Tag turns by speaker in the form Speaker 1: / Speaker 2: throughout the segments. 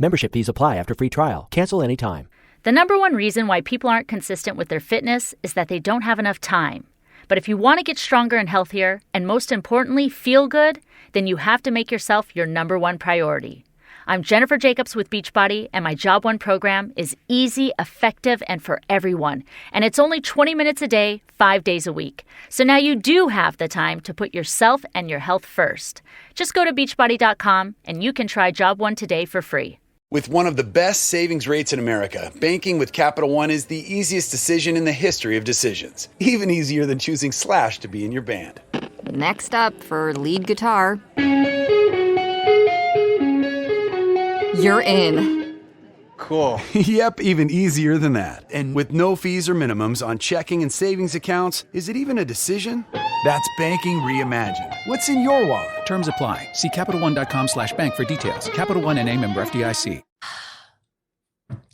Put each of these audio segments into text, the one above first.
Speaker 1: Membership fees apply after free trial. Cancel anytime.
Speaker 2: The number one reason why people aren't consistent with their fitness is that they don't have enough time. But if you want to get stronger and healthier, and most importantly, feel good, then you have to make yourself your number one priority. I'm Jennifer Jacobs with Beachbody, and my Job One program is easy, effective, and for everyone. And it's only 20 minutes a day, 5 days a week. So now you do have the time to put yourself and your health first. Just go to beachbody.com and you can try Job One today for free.
Speaker 3: With one of the best savings rates in America, banking with Capital One is the easiest decision in the history of decisions. Even easier than choosing Slash to be in your band.
Speaker 4: Next up for lead guitar. You're in.
Speaker 3: Cool. Yep, even easier than that. And with no fees or minimums on checking and savings accounts, is it even a decision? That's banking reimagined. What's in your wallet?
Speaker 5: Terms apply. See CapitalOne.com/bank for details. Capital One N.A. member FDIC.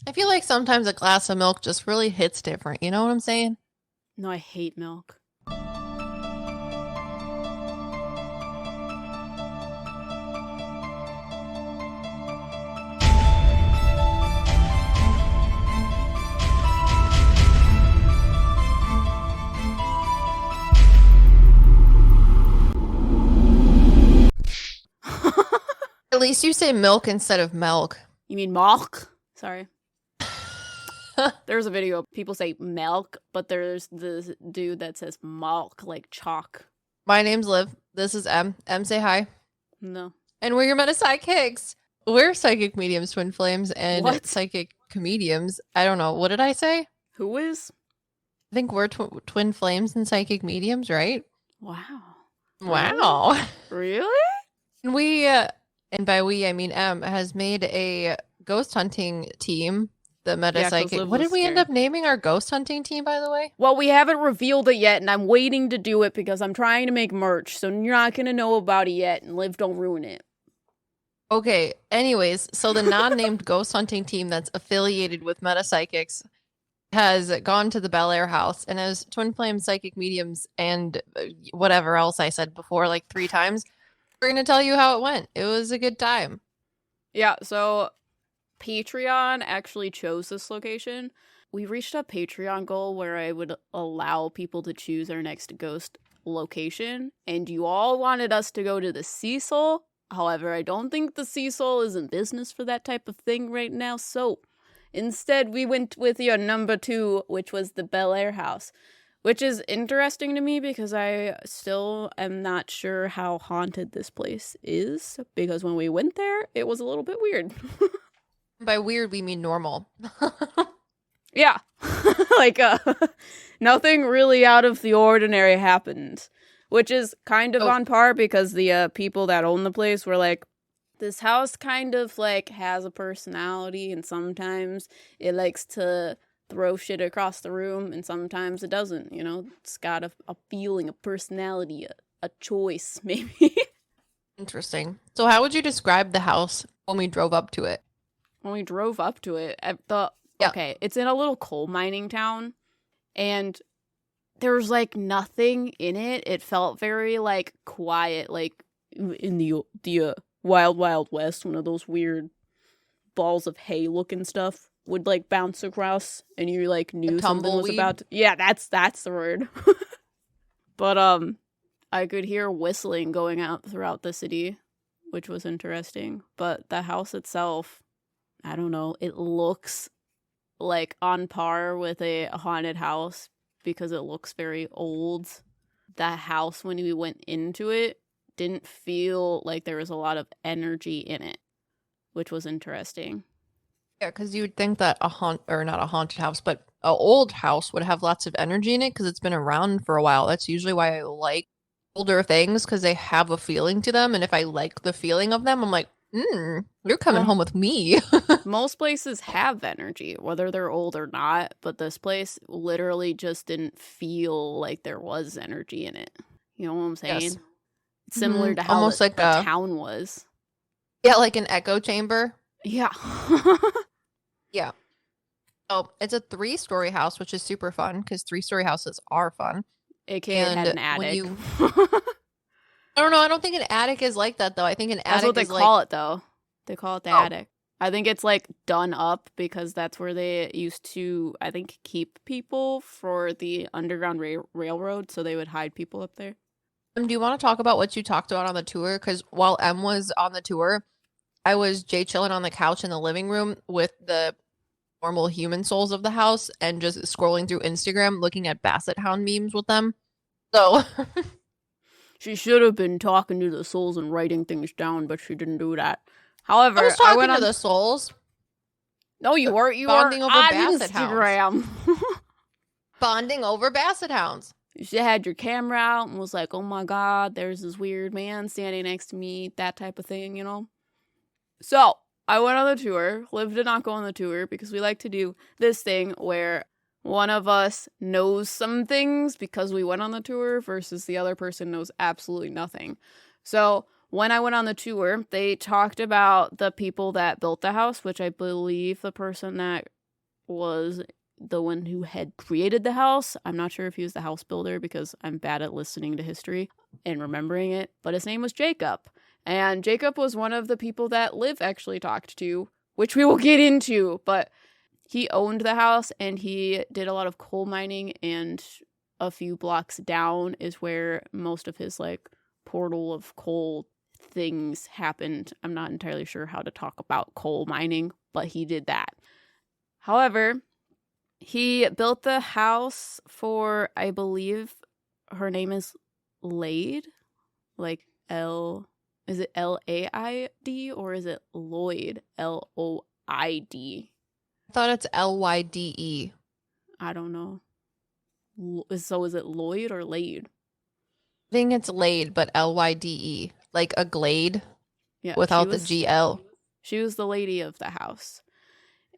Speaker 6: I feel like sometimes a glass of milk just really hits different. You know what I'm saying?
Speaker 7: No, I hate milk.
Speaker 6: At least you say milk instead of milk.
Speaker 7: You mean milk? Sorry. There's a video. People say milk, but there's this dude that says milk, like chalk.
Speaker 6: My name's Liv. This is M. M, say hi.
Speaker 7: No.
Speaker 6: And we're your PsycKicks. We're psychic mediums, twin flames, and psychic comedians. I don't know. What did I say?
Speaker 7: Who is?
Speaker 6: I think we're twin flames and psychic mediums, right?
Speaker 7: Wow.
Speaker 6: Wow.
Speaker 7: Really?
Speaker 6: And we, and by we, I mean M, has made a ghost hunting team, the PsycKicks. What did we end up naming our ghost hunting team, by the way?
Speaker 7: Well, we haven't revealed it yet, and I'm waiting to do it because I'm trying to make merch, so you're not going to know about it yet, and Liv, don't ruin it.
Speaker 6: Okay, anyways, so the non-named ghost hunting team that's affiliated with PsycKicks has gone to the Bellaire house, and as twin flame psychic mediums and whatever else I said before, like 3 times, we're going to tell you how it went. It was a good time.
Speaker 7: Yeah, so Patreon actually chose this location. We reached a Patreon goal where I would allow people to choose our next ghost location, and you all wanted us to go to the Cecil. However, I don't think the Cecil is in business for that type of thing right now, so instead we went with your number 2, which was the Bellaire house. Which is interesting to me because I still am not sure how haunted this place is. Because when we went there, it was a little bit weird.
Speaker 6: By weird, we mean normal.
Speaker 7: Yeah. Like, nothing really out of the ordinary happened. Which is kind of on par because the people that own the place were like, this house kind of, like, has a personality. And sometimes it likes to throw shit across the room, and sometimes it doesn't, you know? It's got a feeling, a personality, a choice, maybe.
Speaker 6: Interesting. So how would you describe the house when we drove up to it?
Speaker 7: When we drove up to it, okay, it's in a little coal mining town, and there's, like, nothing in it. It felt very, like, quiet, like, in the Wild Wild West, one of those weird balls of hay-looking stuff would like bounce across, and you like knew something was about to... Yeah, that's the word. But I could hear whistling going out throughout the city, which was interesting. But the house itself, I don't know, it looks like on par with a haunted house because it looks very old. The house, when we went into it, didn't feel like there was a lot of energy in it, which was interesting.
Speaker 6: Yeah, because you would think that not a haunted house, but an old house would have lots of energy in it because it's been around for a while. That's usually why I like older things, because they have a feeling to them. And if I like the feeling of them, I'm like, you're coming home with me.
Speaker 7: Most places have energy, whether they're old or not. But this place literally just didn't feel like there was energy in it. You know what I'm saying?
Speaker 6: Yes.
Speaker 7: It's similar to how
Speaker 6: almost like
Speaker 7: the town was.
Speaker 6: Yeah, like an echo chamber.
Speaker 7: Yeah.
Speaker 6: Yeah. Oh, it's a 3-story house, which is super fun because 3-story houses are fun.
Speaker 7: AKA it had an attic.
Speaker 6: I don't know. I don't think an attic is like that, though. I think an attic is
Speaker 7: That's what they call it, though. They call it the attic. I think it's like done up because that's where they used to, I think, keep people for the Underground Railroad. So they would hide people up there.
Speaker 6: Do you want to talk about what you talked about on the tour? Because while Em was on the tour, I was chilling on the couch in the living room with the normal human souls of the house and just scrolling through Instagram, looking at basset hound memes with them. So
Speaker 7: she should have been talking to the souls and writing things down, but she didn't do that. However,
Speaker 6: I was talking
Speaker 7: went
Speaker 6: to
Speaker 7: on
Speaker 6: the souls.
Speaker 7: No, you weren't. You
Speaker 6: bonding
Speaker 7: were
Speaker 6: over
Speaker 7: on
Speaker 6: basset
Speaker 7: Instagram.
Speaker 6: hounds. Bonding over basset hounds.
Speaker 7: She had your camera out and was like, oh my God, there's this weird man standing next to me, that type of thing, you know? So, I went on the tour. Liv did not go on the tour because we like to do this thing where one of us knows some things because we went on the tour versus the other person knows absolutely nothing. So, when I went on the tour, they talked about the people that built the house, which I believe the person that was the one who had created the house. I'm not sure if he was the house builder because I'm bad at listening to history and remembering it, but his name was Jacob. And Jacob was one of the people that Liv actually talked to, which we will get into, but he owned the house and he did a lot of coal mining, and a few blocks down is where most of his like portal of coal things happened. I'm not entirely sure how to talk about coal mining, but he did that. However, he built the house for, I believe her name is Lyde, like is it Laid or is it Lloyd, Loid?
Speaker 6: I thought it's Lyde.
Speaker 7: I don't know. So is it Lloyd or Lyde?
Speaker 6: I think it's Lyde, but Lyde, like a glade,
Speaker 7: yeah,
Speaker 6: without the GL.
Speaker 7: She was the lady of the house.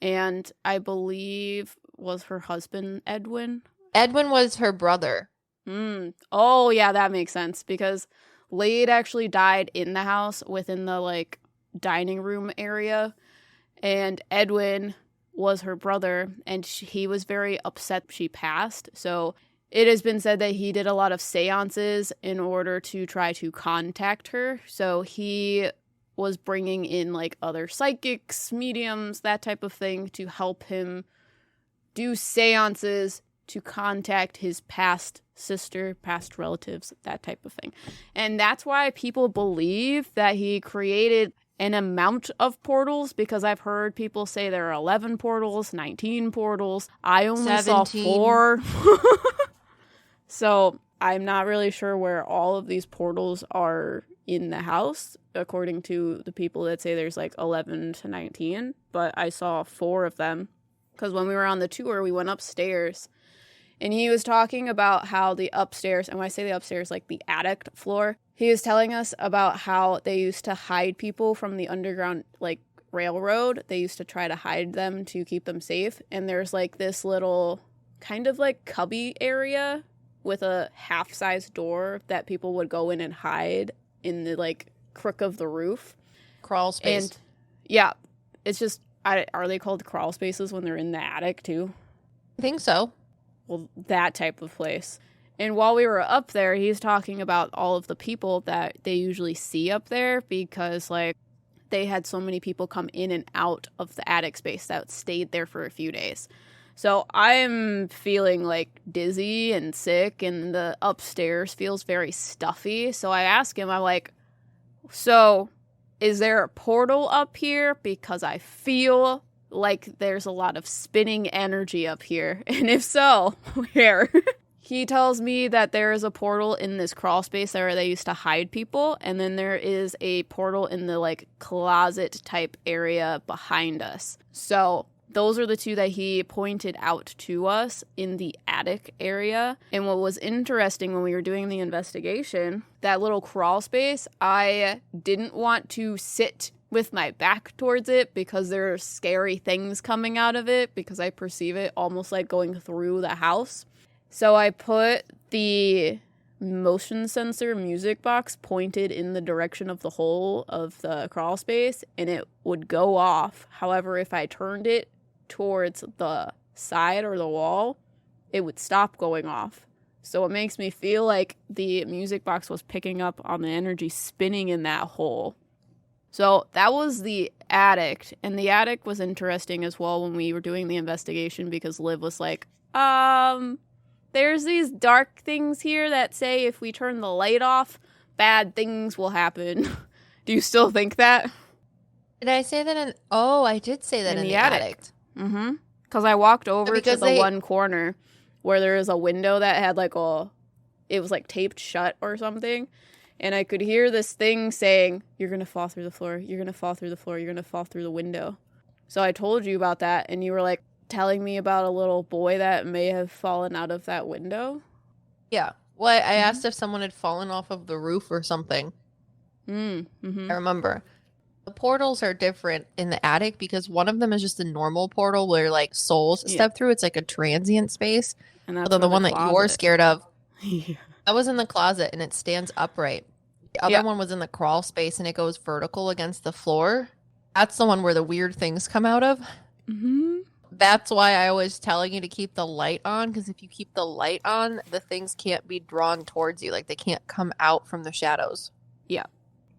Speaker 7: And I believe was her husband Edwin?
Speaker 6: Edwin was her brother.
Speaker 7: Oh, yeah, that makes sense because Lyde actually died in the house within the like dining room area, and Edwin was her brother, and he was very upset she passed. So it has been said that he did a lot of seances in order to try to contact her. So he was bringing in like other psychics, mediums, that type of thing to help him do seances to contact his past sister, past relatives, that type of thing. And that's why people believe that he created an amount of portals, because I've heard people say there are 11 portals, 19 portals. I only
Speaker 6: 17.
Speaker 7: saw 4. So I'm not really sure where all of these portals are in the house, according to the people that say there's like 11 to 19, but I saw 4 of them. Because when we were on the tour, we went upstairs, and he was talking about how the upstairs, and when I say the upstairs, like the attic floor, he was telling us about how they used to hide people from the underground, like, railroad. They used to try to hide them to keep them safe, and there's, like, this little kind of, like, cubby area with a half-size door that people would go in and hide in the, like, crook of the roof.
Speaker 6: Crawl space.
Speaker 7: And, yeah, it's just, are they called crawl spaces when they're in the attic, too?
Speaker 6: I think so.
Speaker 7: Well, that type of place. And while we were up there, he's talking about all of the people that they usually see up there because, like, they had so many people come in and out of the attic space that stayed there for a few days. So I'm feeling, like, dizzy and sick, and the upstairs feels very stuffy. So I ask him, I'm like, so is there a portal up here? Because I feel like there's a lot of spinning energy up here. And if so, where? He tells me that there is a portal in this crawl space where they used to hide people, and then there is a portal in the, like, closet type area behind us. So those are the 2 that he pointed out to us in the attic area. And what was interesting when we were doing the investigation, that little crawl space, I didn't want to sit with my back towards it because there are scary things coming out of it, because I perceive it almost like going through the house. So I put the motion sensor music box pointed in the direction of the hole of the crawl space, and it would go off. However, if I turned it towards the side or the wall, it would stop going off. So it makes me feel like the music box was picking up on the energy spinning in that hole. So that was the attic, and the attic was interesting as well when we were doing the investigation because Liv was like, there's these dark things here that say if we turn the light off, bad things will happen. Do you still think that?
Speaker 6: Did I say that in... Oh, I did say that in the attic.
Speaker 7: Mm-hmm. Because I walked over to the one corner where there is a window that had like it was like taped shut or something. And I could hear this thing saying, you're going to fall through the floor. You're going to fall through the floor. You're going to fall through the window. So I told you about that. And you were like telling me about a little boy that may have fallen out of that window.
Speaker 6: Yeah. Well, I asked if someone had fallen off of the roof or something.
Speaker 7: Mm-hmm.
Speaker 6: I remember. The portals are different in the attic because one of them is just a normal portal where like souls step through. It's like a transient space.
Speaker 7: And that's
Speaker 6: although the one
Speaker 7: closet.
Speaker 6: that you're scared of,
Speaker 7: Yeah.
Speaker 6: I was in the closet and it stands upright. The other one was in the crawl space and it goes vertical against the floor. That's the one where the weird things come out of.
Speaker 7: Mm-hmm.
Speaker 6: That's why I was telling you to keep the light on, because if you keep the light on, the things can't be drawn towards you. Like they can't come out from the shadows.
Speaker 7: Yeah.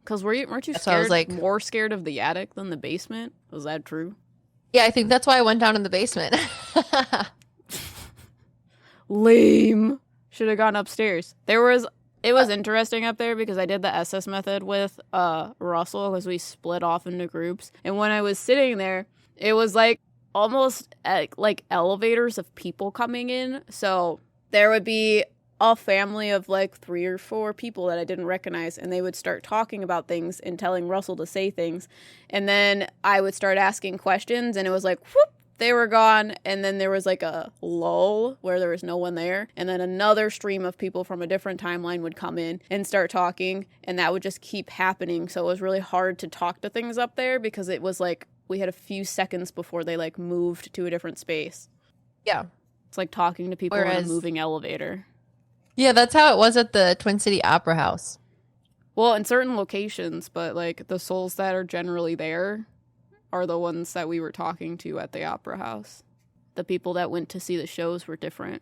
Speaker 7: Because weren't you
Speaker 6: So I was
Speaker 7: scared,
Speaker 6: like,
Speaker 7: more scared of the attic than the basement? Was that true?
Speaker 6: Yeah, I think that's why I went down in the basement.
Speaker 7: Lame. Should have gone upstairs. It was interesting up there because I did the SS method with Russell because we split off into groups. And when I was sitting there, it was like almost like elevators of people coming in. So there would be a family of like 3 or 4 people that I didn't recognize, and they would start talking about things and telling Russell to say things. And then I would start asking questions, and it was like, whoop, they were gone. And then there was like a lull where there was no one there. And then another stream of people from a different timeline would come in and start talking, and that would just keep happening. So it was really hard to talk to things up there because it was like we had a few seconds before they like moved to a different space.
Speaker 6: Yeah.
Speaker 7: It's like talking to people in a moving elevator.
Speaker 6: Yeah, that's how it was at the Twin City Opera House.
Speaker 7: Well, in certain locations, but like the souls that are generally there are the ones that we were talking to at the Opera House. The people that went to see the shows were different.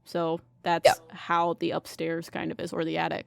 Speaker 7: So that's how the upstairs kind of is, or the attic.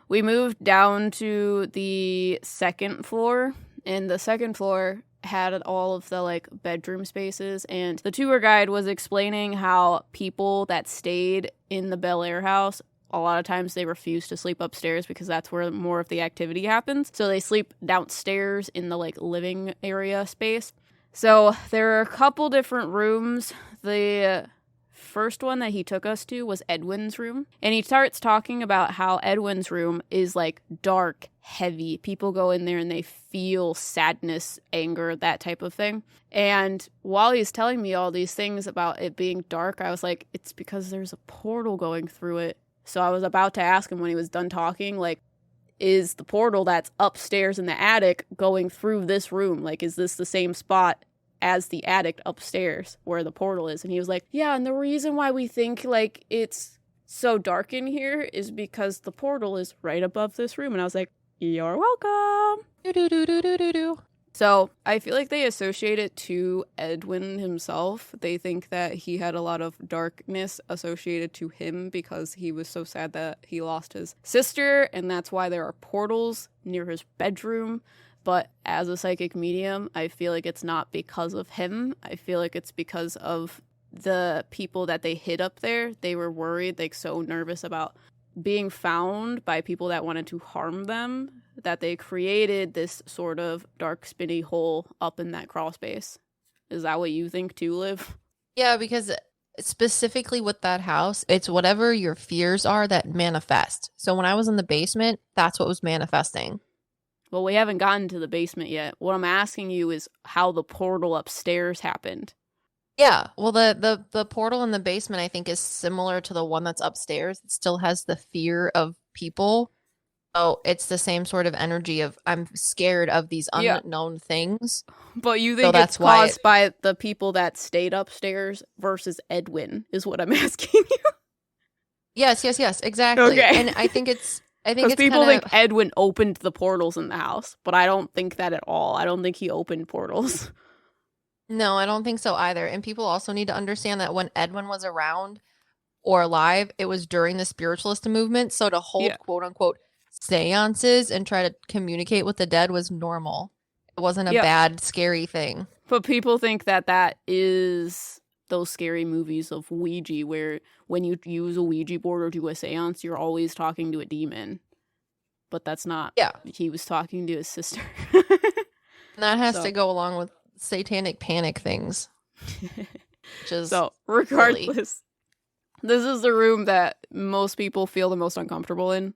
Speaker 7: We moved down to the second floor, and the second floor had all of the like bedroom spaces, and the tour guide was explaining how people that stayed in the Bellaire house, a lot of times they refuse to sleep upstairs because that's where more of the activity happens. So they sleep downstairs in the like living area space. So there are a couple different rooms. The first one that he took us to was Edwin's room, and he starts talking about how Edwin's room is like dark, heavy. People go in there and they feel sadness, anger, that type of thing. And while he's telling me all these things about it being dark, I was like, it's because there's a portal going through it. So I was about to ask him when he was done talking, like, is the portal that's upstairs in the attic going through this room? Like, is this the same spot as the attic upstairs where the portal is? And he was like, yeah, and the reason why we think like it's so dark in here is because the portal is right above this room. And I was like, you're welcome. So I feel like they associate it to Edwin himself. They think that he had a lot of darkness associated to him because he was so sad that he lost his sister, and that's why there are portals near his bedroom. But as a psychic medium, I feel like it's not because of him. I feel like it's because of the people that they hid up there. They were worried, like so nervous about being found by people that wanted to harm them, that they created this sort of dark spinny hole up in that crawl space. Is that what you think too, Liv?
Speaker 6: Yeah, because specifically with that house, it's whatever your fears are that manifest. So when I was in the basement, that's what was manifesting.
Speaker 7: Well, we haven't gotten to the basement yet. What I'm asking you is how the portal upstairs happened.
Speaker 6: Yeah, well, the portal in the basement, I think, is similar to the one that's upstairs. It still has the fear of people. Oh, it's the same sort of energy of I'm scared of these unknown things.
Speaker 7: But you think it's caused by the people that stayed upstairs versus Edwin is what I'm asking you.
Speaker 6: Yes, exactly.
Speaker 7: Okay.
Speaker 6: And I think it's
Speaker 7: people think Edwin opened the portals in the house, but I don't think that at all. I don't think he opened portals.
Speaker 6: No, I don't think so either. And people also need to understand that when Edwin was around or alive, it was during the spiritualist movement. So to hold quote unquote seances and try to communicate with the dead was normal. It wasn't a
Speaker 7: Yeah.
Speaker 6: bad, scary thing.
Speaker 7: But people think that that is those scary movies of Ouija, where when you use a Ouija board or do a seance, you're always talking to a demon. But that's not.
Speaker 6: Yeah.
Speaker 7: He was talking to his sister.
Speaker 6: And that has to go along with satanic panic things. Which is
Speaker 7: so, regardless, this is the room that most people feel the most uncomfortable in,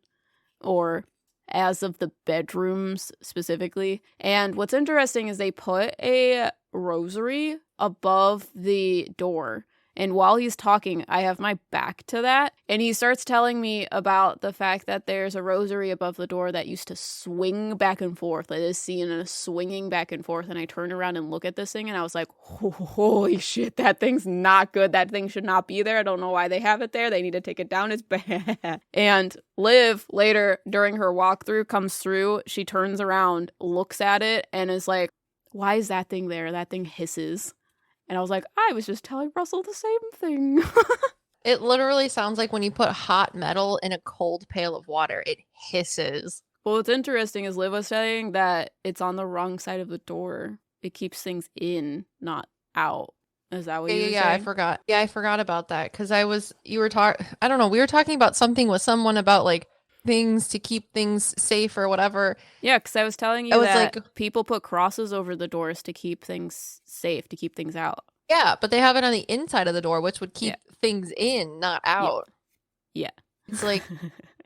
Speaker 7: or as of the bedrooms specifically. And what's interesting is they put a rosary above the door. And while he's talking, I have my back to that. And he starts telling me about the fact that there's a rosary above the door that used to swing back and forth. It is seen as swinging back and forth. And I turned around and look at this thing and I was like, holy shit, that thing's not good. That thing should not be there. I don't know why they have it there. They need to take it down. It's bad. And Liv, later during her walkthrough, comes through. She turns around, looks at it, and is like, why is that thing there? That thing hisses. And I was like, I was just telling Russell the same thing.
Speaker 6: It literally sounds like when you put hot metal in a cold pail of water. It hisses.
Speaker 7: Well, what's interesting is Liv was saying that it's on the wrong side of the door. It keeps things in, not out. Is that what you were saying?
Speaker 6: Yeah, I forgot. Yeah, I forgot about that because I don't know, we were talking about something with someone about like things to keep things safe or whatever.
Speaker 7: Yeah, because I was telling you that people put crosses over the doors to keep things safe, to keep things out.
Speaker 6: Yeah, but they have it on the inside of the door, which would keep things in, not out.
Speaker 7: Yeah.
Speaker 6: It's like,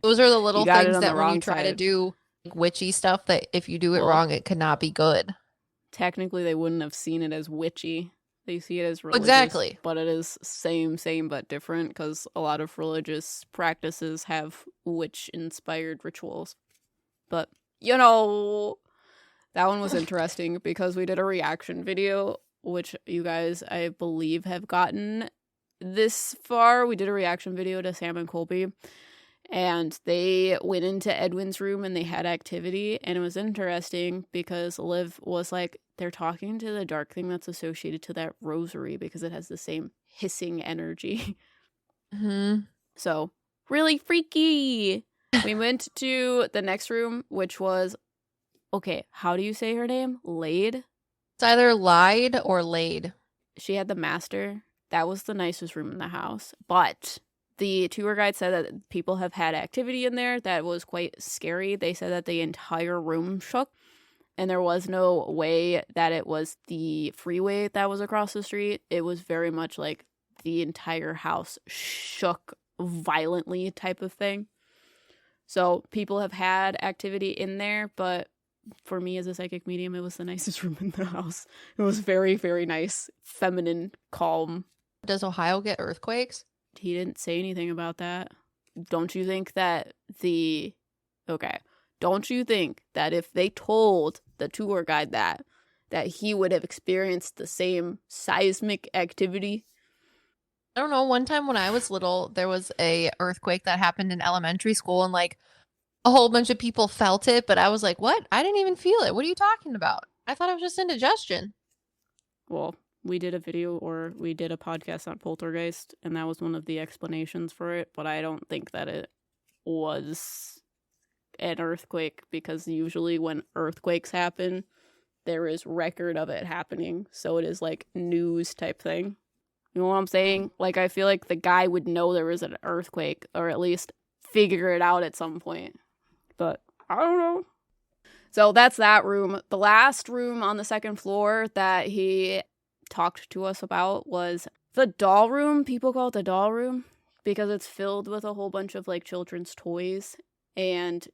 Speaker 6: those are the little things that when you
Speaker 7: wrong
Speaker 6: try to
Speaker 7: side.
Speaker 6: do like, witchy stuff, that if you do it wrong, it could not be good.
Speaker 7: Technically, they wouldn't have seen it as witchy. They see it as religious.
Speaker 6: Exactly.
Speaker 7: But it is same but different because a lot of religious practices have witch-inspired rituals. But, you know, that one was interesting because we did a reaction video, which you guys, I believe, have gotten this far. We did a reaction video to Sam and Colby, and they went into Edwin's room and they had activity, and it was interesting because Liv was like, they're talking to the dark thing that's associated to that rosary because it has the same hissing energy.
Speaker 6: Mm-hmm.
Speaker 7: So, really freaky. We went to the next room, which was, okay, how do you say her name? Lyde?
Speaker 6: It's either Lyde or Lyde.
Speaker 7: She had the master. That was the nicest room in the house. But the tour guide said that people have had activity in there that was quite scary. They said that the entire room shook. And there was no way that it was the freeway that was across the street. It was very much like the entire house shook violently type of thing. So people have had activity in there, but for me as a psychic medium, it was the nicest room in the house. It was very, very nice, feminine, calm.
Speaker 6: Does Ohio get earthquakes?
Speaker 7: He didn't say anything about that. Don't you think that Don't you think that if they told the tour guide that he would have experienced the same seismic activity?
Speaker 6: I don't know. One time when I was little, there was a earthquake that happened in elementary school, and like a whole bunch of people felt it, but I was like, what? I didn't even feel it. What are you talking about? I thought it was just indigestion.
Speaker 7: Well, we did a podcast on poltergeist, and that was one of the explanations for it, but I don't think that it was an earthquake, because usually when earthquakes happen, there is record of it happening, so it is like news type thing. You know what I'm saying? Like, I feel like the guy would know there was an earthquake, or at least figure it out at some point. But I don't know. So that's that room. The last room on the second floor that he talked to us about was the doll room. People call it the doll room because it's filled with a whole bunch of like children's toys. And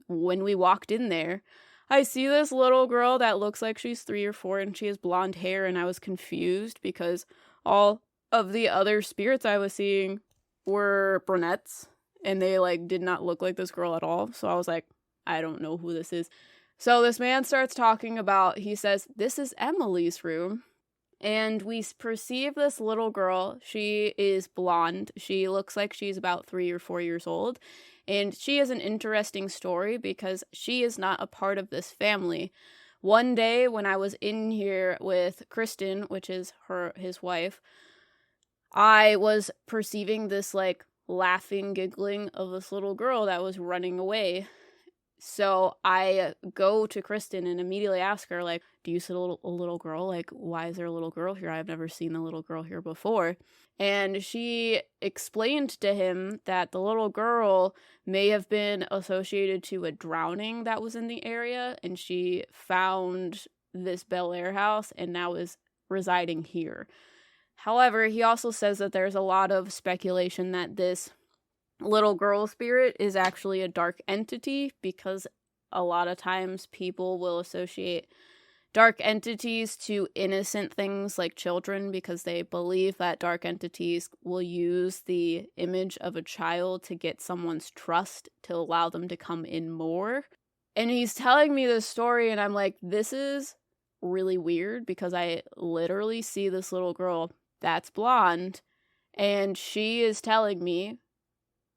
Speaker 7: when we walked in there, I see this little girl that looks like she's 3 or 4 and she has blonde hair, and I was confused because all of the other spirits I was seeing were brunettes, and they like did not look like this girl at all. So I was like, I don't know who this is. So this man starts talking about, he says, this is Emily's room. And we perceive this little girl. She is blonde. She looks like she's about 3 or 4 years old. And she has an interesting story because she is not a part of this family. One day when I was in here with Kristen, which is his wife, I was perceiving this like laughing, giggling of this little girl that was running away. So I go to Kristen and immediately ask her, like, do you see a little girl? Like, why is there a little girl here? I've never seen a little girl here before. And she explained to him that the little girl may have been associated to a drowning that was in the area, and she found this Bellaire house and now is residing here. However, he also says that there's a lot of speculation that this little girl spirit is actually a dark entity, because a lot of times people will associate dark entities to innocent things like children, because they believe that dark entities will use the image of a child to get someone's trust to allow them to come in more. And he's telling me this story and I'm like, this is really weird, because I literally see this little girl that's blonde and she is telling me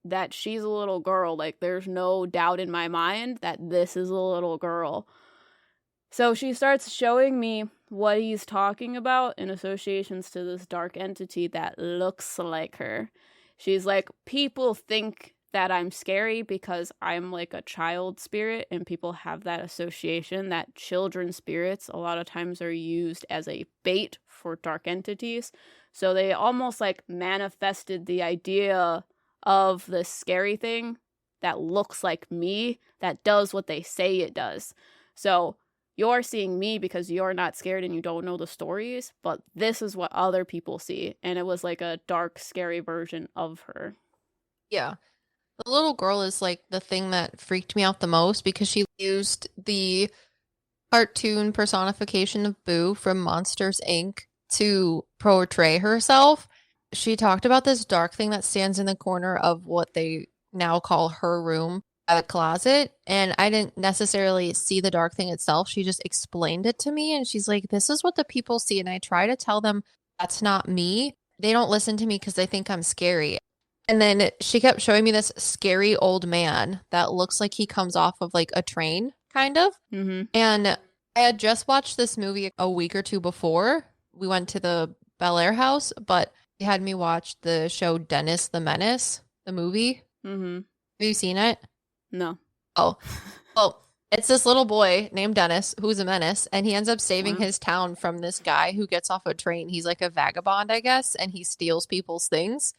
Speaker 7: that she's a little girl. Like, there's no doubt in my mind that this is a little girl. So she starts showing me what he's talking about in associations to this dark entity that looks like her. She's like, people think that I'm scary because I'm like a child spirit, and people have that association that children spirits a lot of times are used as a bait for dark entities. So they almost like manifested the idea of the scary thing that looks like me, that does what they say it does. So you're seeing me because you're not scared and you don't know the stories, but this is what other people see. And it was like a dark, scary version of her.
Speaker 6: Yeah. The little girl is like the thing that freaked me out the most, because she used the cartoon personification of Boo from Monsters, Inc. to portray herself. She talked about this dark thing that stands in the corner of what they now call her room, a closet, and I didn't necessarily see the dark thing itself. She just explained it to me, and she's like, this is what the people see, and I try to tell them that's not me. They don't listen to me because they think I'm scary. And then she kept showing me this scary old man that looks like he comes off of like a train, kind of.
Speaker 7: Mm-hmm.
Speaker 6: And I had just watched this movie a week or two before we went to the Bellaire house, but he had me watch the show Dennis the Menace, the movie.
Speaker 7: Mm-hmm.
Speaker 6: Have you seen it?
Speaker 7: No.
Speaker 6: Oh, well, it's this little boy named Dennis who's a menace, and he ends up saving his town from this guy who gets off a train. He's like a vagabond, I guess, and he steals people's things.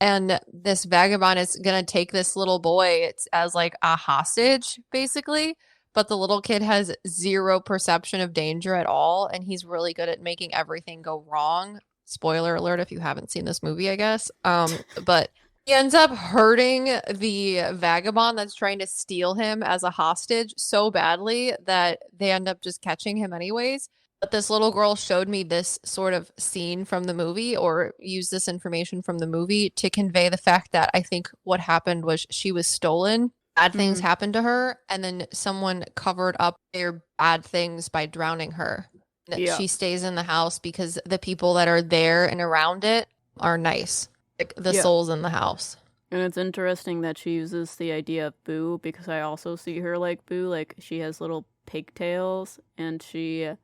Speaker 6: And this vagabond is going to take this little boy as like a hostage, basically. But the little kid has zero perception of danger at all, and he's really good at making everything go wrong. Spoiler alert if you haven't seen this movie, I guess. But he ends up hurting the vagabond that's trying to steal him as a hostage so badly that they end up just catching him anyways. But this little girl showed me this sort of scene from the movie, or used this information from the movie to convey the fact that I think what happened was she was stolen. Bad things happened to her, and then someone covered up their bad things by drowning her. Yeah. She stays in the house because the people that are there and around it are nice. Like the souls in the house.
Speaker 7: And it's interesting that she uses the idea of Boo, because I also see her like Boo. Like, she has little pigtails, and she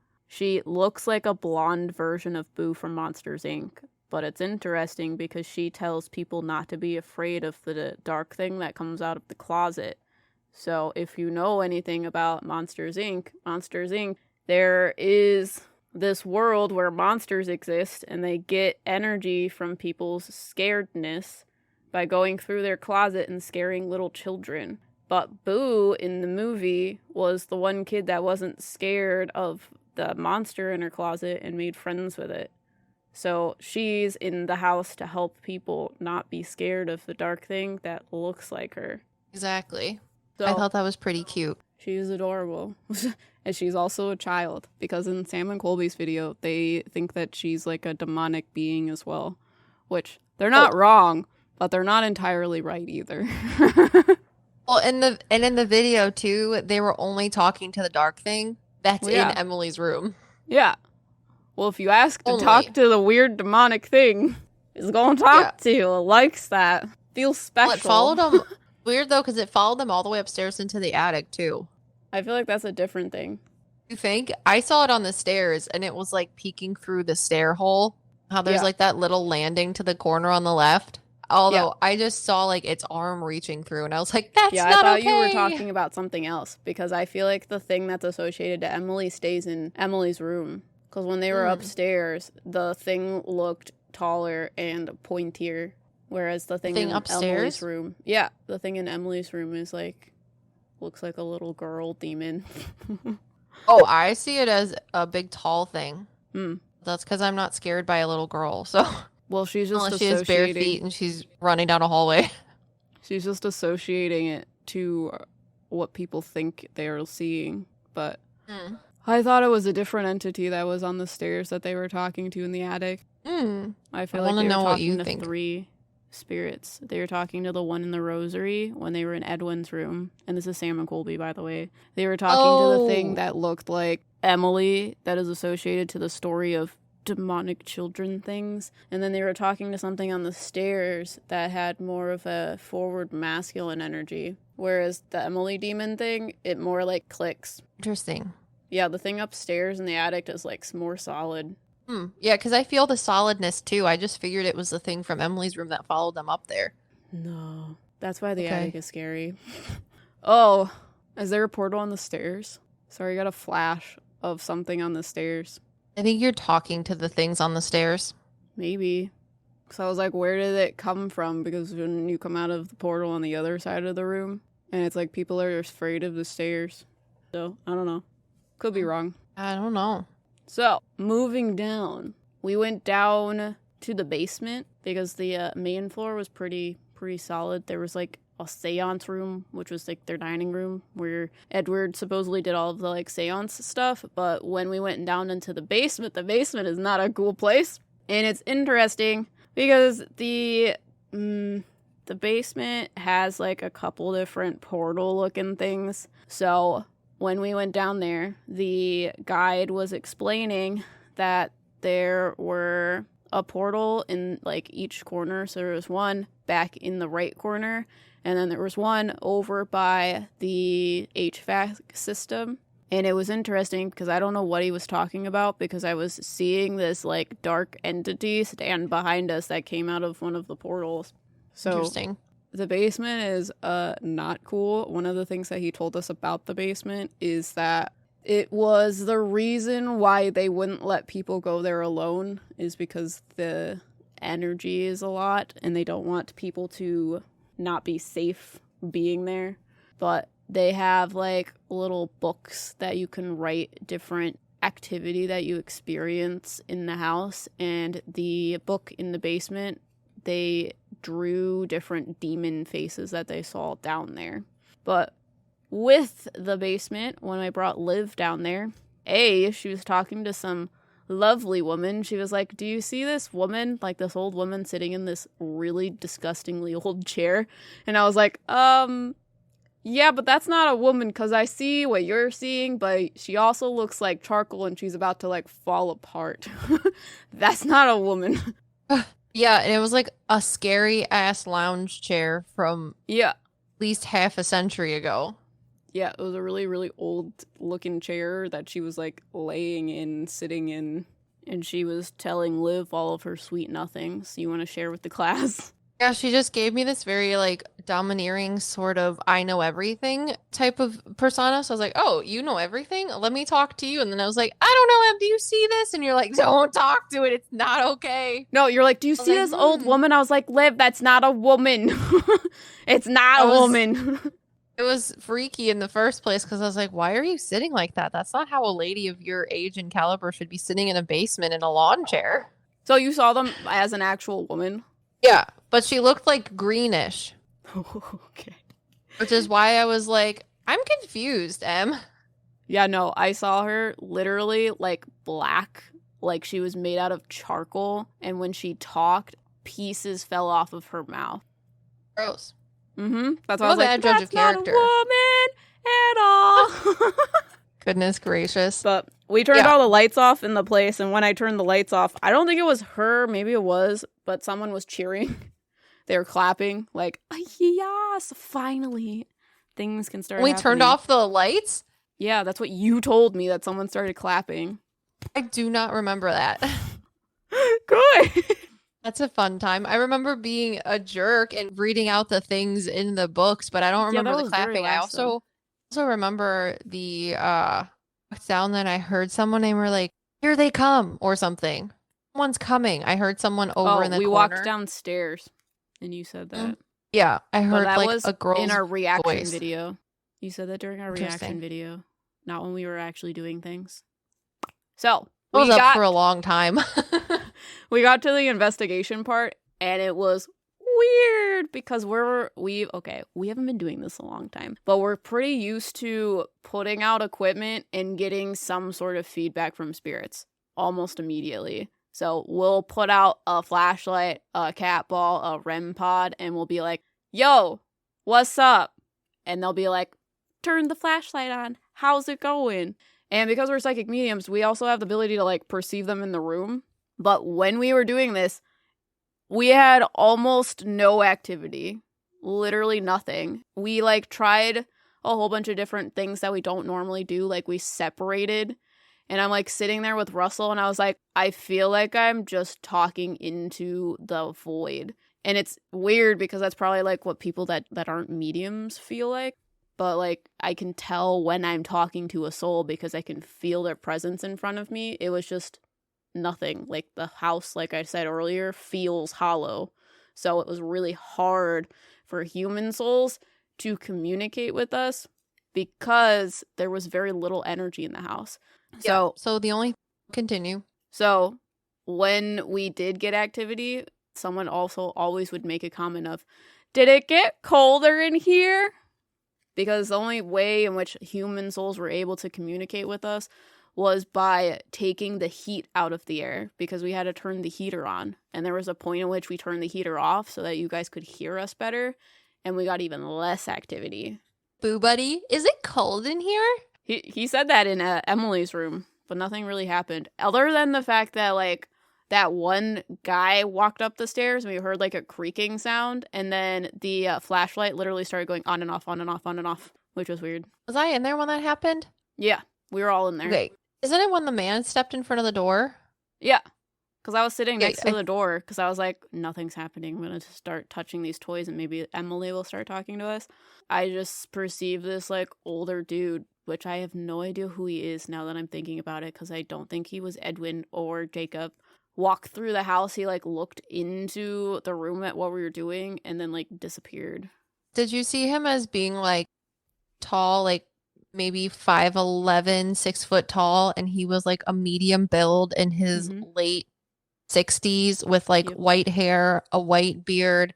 Speaker 7: looks like a blonde version of Boo from Monsters, Inc. But it's interesting because she tells people not to be afraid of the dark thing that comes out of the closet. So if you know anything about Monsters, Inc., there is this world where monsters exist, and they get energy from people's scaredness by going through their closet and scaring little children. But Boo in the movie was the one kid that wasn't scared of the monster in her closet and made friends with it. So she's in the house to help people not be scared of the dark thing that looks like her.
Speaker 6: Exactly.
Speaker 7: So
Speaker 6: I thought that was pretty cute.
Speaker 7: She's adorable. And she's also a child, because in Sam and Colby's video, they think that she's like a demonic being as well. Which, they're not wrong, but they're not entirely right either.
Speaker 6: Well, in the video too, they were only talking to the dark thing that's in Emily's room.
Speaker 7: Yeah. Well, if you ask to talk to the weird demonic thing, it's gonna talk to you. It likes that. Feels special.
Speaker 6: Well, it followed them. Weird though, because it followed them all the way upstairs into the attic too.
Speaker 7: I feel like that's a different thing.
Speaker 6: You think? I saw it on the stairs, and it was like peeking through the stair hole. How there's like that little landing to the corner on the left. Although I just saw like its arm reaching through, and I was like, "That's
Speaker 7: Yeah,
Speaker 6: not
Speaker 7: I thought
Speaker 6: okay."
Speaker 7: you were talking about something else because I feel like the thing that's associated to Emily stays in Emily's room. Because when they were upstairs, the thing looked taller and pointier, whereas the thing in
Speaker 6: upstairs?
Speaker 7: Emily's room, yeah, the thing in Emily's room is like looks like a little girl demon.
Speaker 6: Oh, I see it as a big tall thing.
Speaker 7: Hmm.
Speaker 6: That's because I'm not scared by a little girl. So,
Speaker 7: Well, she's just
Speaker 6: unless she has bare
Speaker 7: associating.
Speaker 6: feet and she's running down a hallway.
Speaker 7: She's just associating it to what people think they're seeing. But I thought it was a different entity that was on the stairs that they were talking to in the attic. I feel like
Speaker 6: wanna
Speaker 7: they were
Speaker 6: know what
Speaker 7: talking
Speaker 6: you
Speaker 7: to
Speaker 6: think.
Speaker 7: 3 spirits. They were talking to the one in the rosary when they were in Edwin's room. And this is Sam and Colby, by the way. They were talking to the thing that looked like Emily that is associated to the story of demonic children things. And then they were talking to something on the stairs that had more of a forward masculine energy. Whereas the Emily demon thing, it more like clicks.
Speaker 6: Interesting.
Speaker 7: Yeah, the thing upstairs in the attic is like more solid.
Speaker 6: Yeah, because I feel the solidness too. I just figured it was the thing from Emily's room that followed them up there.
Speaker 7: No, that's why the
Speaker 6: Okay.
Speaker 7: attic is scary. Oh, is there a portal on the stairs? Sorry, I got a flash of something on the stairs.
Speaker 6: I think you're talking to the things on the stairs.
Speaker 7: Maybe. Because I was like, where did it come from? Because when you come out of the portal on the other side of the room, and it's like people are afraid of the stairs. So, I don't know. Could be wrong.
Speaker 6: I don't know.
Speaker 7: So, moving down. We went down to the basement because the main floor was pretty solid. There was like a seance room, which was like their dining room, where Edward supposedly did all of the like seance stuff. But when we went down into the basement is not a cool place. And it's interesting because the basement has like a couple different portal looking things. So when we went down there, the guide was explaining that there were a portal in like each corner. So there was one back in the right corner, and then there was one over by the HVAC system. And it was interesting because I don't know what he was talking about because I was seeing this like dark entity stand behind us that came out of one of the portals. So
Speaker 6: Interesting.
Speaker 7: the basement is not cool. One of the things that he told us about the basement is that it was the reason why they wouldn't let people go there alone is because the energy is a lot and they don't want people to not be safe being there. But they have like little books that you can write different activity that you experience in the house. And the book in the basement, they drew different demon faces that they saw down there. But with the basement, when I brought Liv down there, she was talking to some lovely woman. She was like, do you see this woman, like this old woman sitting in this really disgustingly old chair? And I was like, yeah, but that's not a woman because I see what you're seeing, but she also looks like charcoal and she's about to like fall apart. That's not a woman.
Speaker 6: Yeah, and it was like a scary ass lounge chair from
Speaker 7: Yeah.
Speaker 6: at least half a century ago.
Speaker 7: Yeah, it was a really, really old looking chair that she was like laying in, sitting in, and she was telling Liv all of her sweet nothings. You want to share with the class?
Speaker 6: Yeah, she just gave me this very like domineering sort of I know everything type of persona. So I was like, oh, you know everything? Let me talk to you. And then I was like, I don't know, Em, do you see this? And you're like, don't talk to it. It's not okay.
Speaker 7: No, you're like, do you see this old woman? I was like, Liv, that's not a woman. It's not a woman.
Speaker 6: It was freaky in the first place because I was like, why are you sitting like that? That's not how a lady of your age and caliber should be sitting in a basement in a lawn chair.
Speaker 7: So you saw them as an actual woman?
Speaker 6: Yeah, but she looked like greenish.
Speaker 7: Okay.
Speaker 6: Which is why I was like, I'm confused, Em.
Speaker 7: Yeah, no, I saw her literally like black, like she was made out of charcoal. And when she talked, pieces fell off of her mouth.
Speaker 6: Gross.
Speaker 7: Mm-hmm. That's why
Speaker 6: I'm
Speaker 7: I was
Speaker 6: a
Speaker 7: like,
Speaker 6: bad judge
Speaker 7: that's
Speaker 6: of
Speaker 7: not a
Speaker 6: character.
Speaker 7: woman at all.
Speaker 6: Goodness gracious.
Speaker 7: But we turned all the lights off in the place, and when I turned the lights off, I don't think it was her, maybe it was, but someone was cheering. They were clapping, like, yes, finally, things can start
Speaker 6: We
Speaker 7: happening.
Speaker 6: turned off the lights?
Speaker 7: Yeah, that's what you told me, that someone started clapping.
Speaker 6: I do not remember that.
Speaker 7: Good.
Speaker 6: That's a fun time. I remember being a jerk and reading out the things in the books, but I don't remember
Speaker 7: that
Speaker 6: the
Speaker 7: was very
Speaker 6: clapping. I
Speaker 7: last, though.
Speaker 6: also remember the sound that I heard someone and were like, "Here they come," or something. Someone's coming. I heard someone over in the
Speaker 7: we
Speaker 6: corner.
Speaker 7: walked downstairs, and you said that.
Speaker 6: Yeah, I
Speaker 7: But
Speaker 6: heard
Speaker 7: that
Speaker 6: like
Speaker 7: was
Speaker 6: a girl's
Speaker 7: in our reaction
Speaker 6: voice.
Speaker 7: video. You said that during our reaction
Speaker 6: Interesting.
Speaker 7: video, not when we were actually doing things. So
Speaker 6: I was up for a long time.
Speaker 7: we got to the investigation part, and it was weird because we haven't been doing this a long time, but we're pretty used to putting out equipment and getting some sort of feedback from spirits almost immediately. So we'll put out a flashlight, a cat ball, a REM pod, and we'll be like, "Yo, what's up?" And they'll be like, "Turn the flashlight on. How's it going?" And because we're psychic mediums, we also have the ability to like perceive them in the room. But when we were doing this, we had almost no activity. Literally nothing. We like tried a whole bunch of different things that we don't normally do. Like we separated. And I'm like sitting there with Russell and I was like, I feel like I'm just talking into the void. And it's weird because that's probably like what people that aren't mediums feel like. But like I can tell when I'm talking to a soul because I can feel their presence in front of me. It was just nothing. Like the house, like I said earlier, feels hollow. So it was really hard for human souls to communicate with us because there was very little energy in the house. So
Speaker 6: Continue.
Speaker 7: So when we did get activity, someone also always would make a comment of, "Did it get colder in here?" Because the only way in which human souls were able to communicate with us was by taking the heat out of the air, because we had to turn the heater on. And there was a point in which we turned the heater off so that you guys could hear us better, and we got even less activity.
Speaker 6: Boo buddy, is it cold in here?
Speaker 7: He said that in Emily's room, but nothing really happened. Other than the fact that, like, that one guy walked up the stairs and we heard, like, a creaking sound, and then the flashlight literally started going on and off, on and off, on and off, which was weird.
Speaker 6: Was I in there when that happened?
Speaker 7: Yeah, we were all in there.
Speaker 6: Okay. Isn't it when the man stepped in front of the door?
Speaker 7: Yeah, because I was sitting
Speaker 6: Yeah,
Speaker 7: next to the door because I was like, nothing's happening. I'm going to start touching these toys and maybe Emily will start talking to us. I just perceived this, like, older dude, which I have no idea who he is now that I'm thinking about it, because I don't think he was Edwin or Jacob. Walked through the house. He, like, looked into the room at what we were doing and then, like, disappeared.
Speaker 6: Did you see him as being, like, tall, like, maybe 5'11", 6 foot tall, and he was, like, a medium build in his late 60s with, like, white hair, a white beard.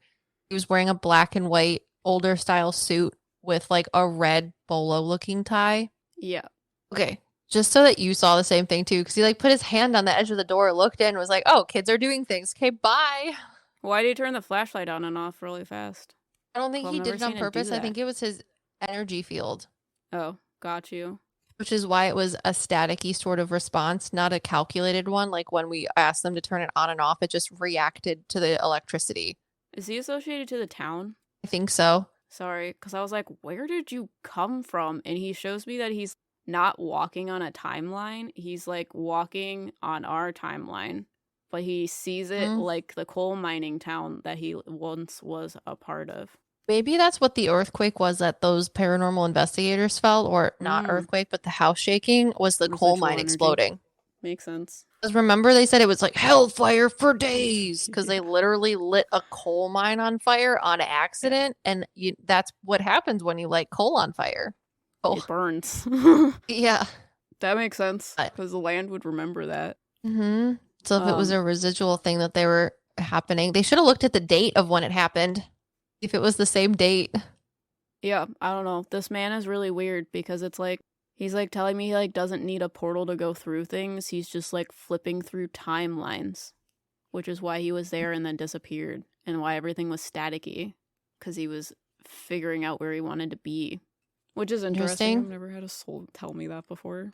Speaker 6: He was wearing a black and white older style suit with, like, a red bolo looking tie.
Speaker 7: Yeah.
Speaker 6: Okay. Just so that you saw the same thing too, because he, like, put his hand on the edge of the door, looked in, was like, "Oh, kids are doing things. Okay, bye."
Speaker 7: Why did he turn the flashlight on and off really fast?
Speaker 6: I don't think
Speaker 7: Well,
Speaker 6: he
Speaker 7: I've
Speaker 6: did
Speaker 7: never
Speaker 6: it on
Speaker 7: seen him do
Speaker 6: purpose. I
Speaker 7: that.
Speaker 6: think it was his energy field,
Speaker 7: Oh, got you.
Speaker 6: which is why it was a staticky sort of response, not a calculated one. Like when we asked them to turn it on and off, it just reacted to the electricity.
Speaker 7: Is he associated to the town?
Speaker 6: I think so.
Speaker 7: Sorry, because I was like, where did you come from? And he shows me that he's not walking on a timeline. He's, like, walking on our timeline. But he sees it like the coal mining town that he once was a part of.
Speaker 6: Maybe that's what the earthquake was that those paranormal investigators felt, or not earthquake, but the house shaking was the coal
Speaker 7: Residual
Speaker 6: mine
Speaker 7: energy.
Speaker 6: exploding.
Speaker 7: Makes sense.
Speaker 6: Because remember they said it was like hellfire for days because they literally lit a coal mine on fire on accident, and that's what happens when you light coal on fire.
Speaker 7: It burns.
Speaker 6: Yeah.
Speaker 7: That makes sense, because the land would remember that.
Speaker 6: So if it was a residual thing that they were happening, they should have looked at the date of when it happened. If it was the same date.
Speaker 7: Yeah, I don't know. This man is really weird because it's like, he's like telling me he like doesn't need a portal to go through things. He's just like flipping through timelines, which is why he was there and then disappeared, and why everything was staticky, because he was figuring out where he wanted to be, which is interesting. I've never had a soul tell me that before.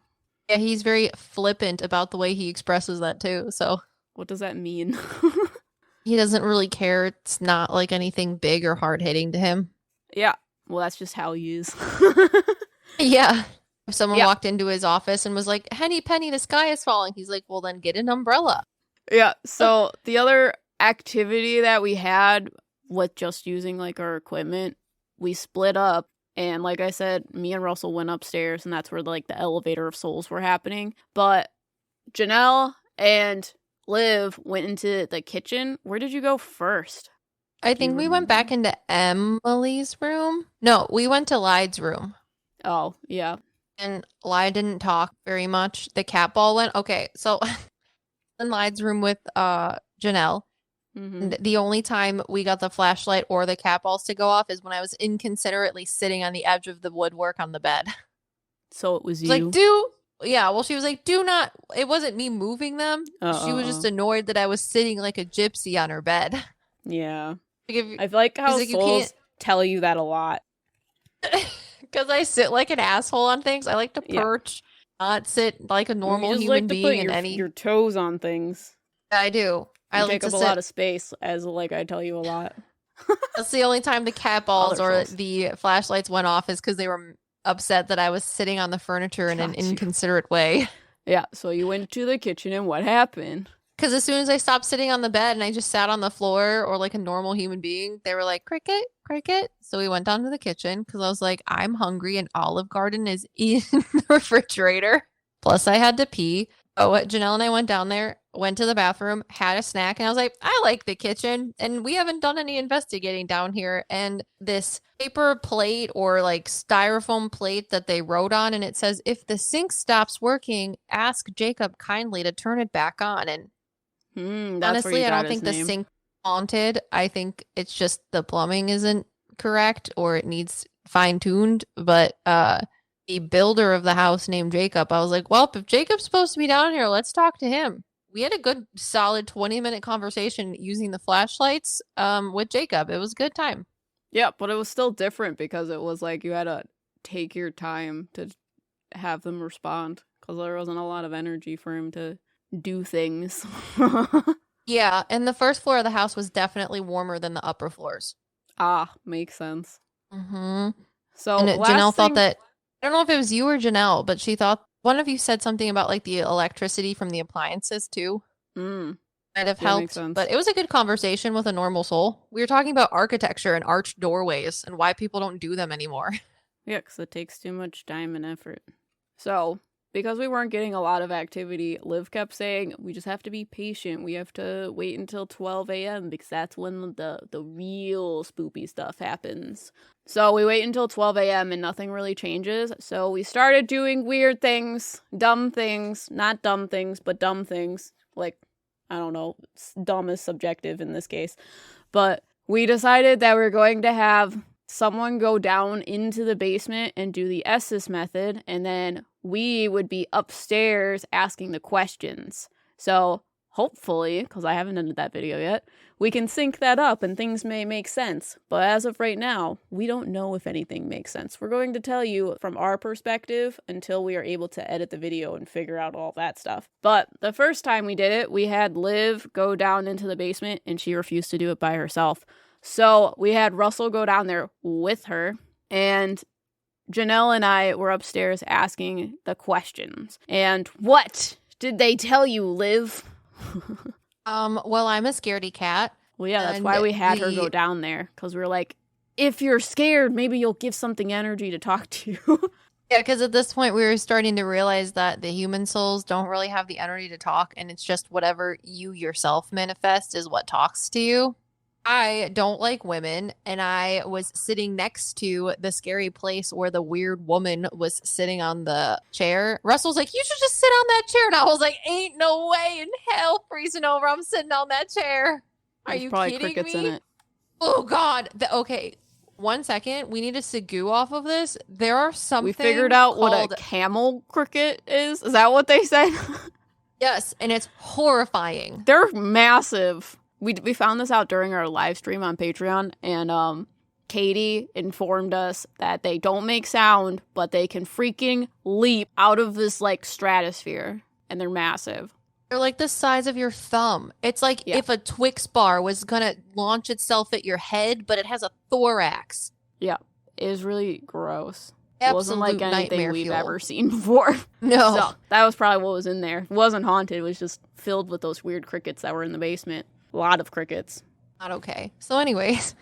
Speaker 6: Yeah, he's very flippant about the way he expresses that too. So
Speaker 7: what does that mean?
Speaker 6: He doesn't really care. It's not like anything big or hard hitting to him.
Speaker 7: Yeah. Well, that's just how he is.
Speaker 6: Yeah. If someone walked into his office and was like, "Henny Penny, the sky is falling," he's like, "Well, then get an umbrella."
Speaker 7: Yeah. So the other activity that we had with just using like our equipment, we split up. And like I said, me and Russell went upstairs, and that's where like the elevator of souls were happening. But Janelle and Liv went into the kitchen. Where did you go first?
Speaker 6: I think we went back into Emily's room. No, we went to Lyde's room.
Speaker 7: Oh, yeah.
Speaker 6: And Lyde didn't talk very much. The cat ball went. Okay, so in Lyde's room with Janelle. And the only time we got the flashlight or the cat balls to go off is when I was inconsiderately sitting on the edge of the woodwork on the bed.
Speaker 7: So it was you.
Speaker 6: Like, well, she was like, do not. It wasn't me moving them. She was just annoyed that I was sitting like a gypsy on her bed.
Speaker 7: Yeah.
Speaker 6: Like
Speaker 7: I like how souls tell you that a lot.
Speaker 6: Because I sit like an asshole on things. I like to perch, not sit like a normal human being in
Speaker 7: your toes on things.
Speaker 6: I do. I
Speaker 7: take up a lot of space, as like I tell you a lot.
Speaker 6: That's the only time the cat balls or the flashlights went off is because they were upset that I was sitting on the furniture in an inconsiderate way.
Speaker 7: Yeah, so you went to the kitchen, and what happened?
Speaker 6: Because as soon as I stopped sitting on the bed and I just sat on the floor or like a normal human being, they were like, cricket, cricket. So we went down to the kitchen because I was like, I'm hungry and Olive Garden is in the refrigerator. Plus I had to pee. Oh, Janelle and I went down there, went to the bathroom, had a snack, and I was like, I like the kitchen, and we haven't done any investigating down here. And this paper plate or like styrofoam plate that they wrote on, and it says, if the sink stops working, ask Jacob kindly to turn it back on. And honestly, I don't think the sink haunted. I think it's just the plumbing isn't correct or it needs fine-tuned, but the builder of the house named Jacob, I was like, well, if Jacob's supposed to be down here, let's talk to him. We had a good solid 20-minute conversation using the flashlights with Jacob. It was a good time.
Speaker 7: Yeah, but it was still different because it was like you had to take your time to have them respond because there wasn't a lot of energy for him to do things.
Speaker 6: Yeah, and the first floor of the house was definitely warmer than the upper floors.
Speaker 7: Ah, makes sense. So
Speaker 6: and Janelle thought that, I don't know if it was you or Janelle, but she thought one of you said something about like the electricity from the appliances too. Might have helped. But it was a good conversation with a normal soul. We were talking about architecture and arched doorways and why people don't do them anymore.
Speaker 7: Yeah, because it takes too much time and effort. So, because we weren't getting a lot of activity, Liv kept saying, we just have to be patient. We have to wait until 12 a.m. because that's when the real spoopy stuff happens. So we wait until 12 a.m. and nothing really changes. So we started doing weird things, dumb things, not dumb things, but dumb things. Like, I don't know, dumb is subjective in this case. But we decided that we were going to have someone go down into the basement and do the Estes method, and then we would be upstairs asking the questions. So hopefully, because I haven't done that video yet, we can sync that up and things may make sense. But as of right now, we don't know if anything makes sense. We're going to tell you from our perspective until we are able to edit the video and figure out all that stuff. But the first time we did it, we had Liv go down into the basement and she refused to do it by herself. So we had Russell go down there with her, and Janelle and I were upstairs asking the questions. And what did they tell you, Liv?
Speaker 6: Well, I'm a scaredy cat.
Speaker 7: Well, yeah, that's why we had her go down there, because we were like, if you're scared, maybe you'll give something energy to talk to.
Speaker 6: Yeah, because at this point we were starting to realize that the human souls don't really have the energy to talk, and it's just whatever you yourself manifest is what talks to you. I don't like women, and I was sitting next to the scary place where the weird woman was sitting on the chair. Russell's like, you should just sit on that chair. And I was like, ain't no way in hell freezing over I'm sitting on that chair. Are you kidding me? In it. Oh, God. Okay, 1 second. We need a Segoo off of this. There are something
Speaker 7: we figured out what a camel cricket is. Is that what they said?
Speaker 6: Yes, and it's horrifying.
Speaker 7: They're massive. We found this out during our live stream on Patreon, and Katie informed us that they don't make sound, but they can freaking leap out of this, like, stratosphere, and they're massive.
Speaker 6: They're like the size of your thumb. It's like if a Twix bar was gonna launch itself at your head, but it has a thorax.
Speaker 7: Yeah, it is really gross.
Speaker 6: Absolute
Speaker 7: it wasn't like anything we've
Speaker 6: fuel.
Speaker 7: ever seen before.
Speaker 6: No.
Speaker 7: So that was probably what was in there. It wasn't haunted. It was just filled with those weird crickets that were in the basement. A lot of crickets.
Speaker 6: Not okay. So anyways,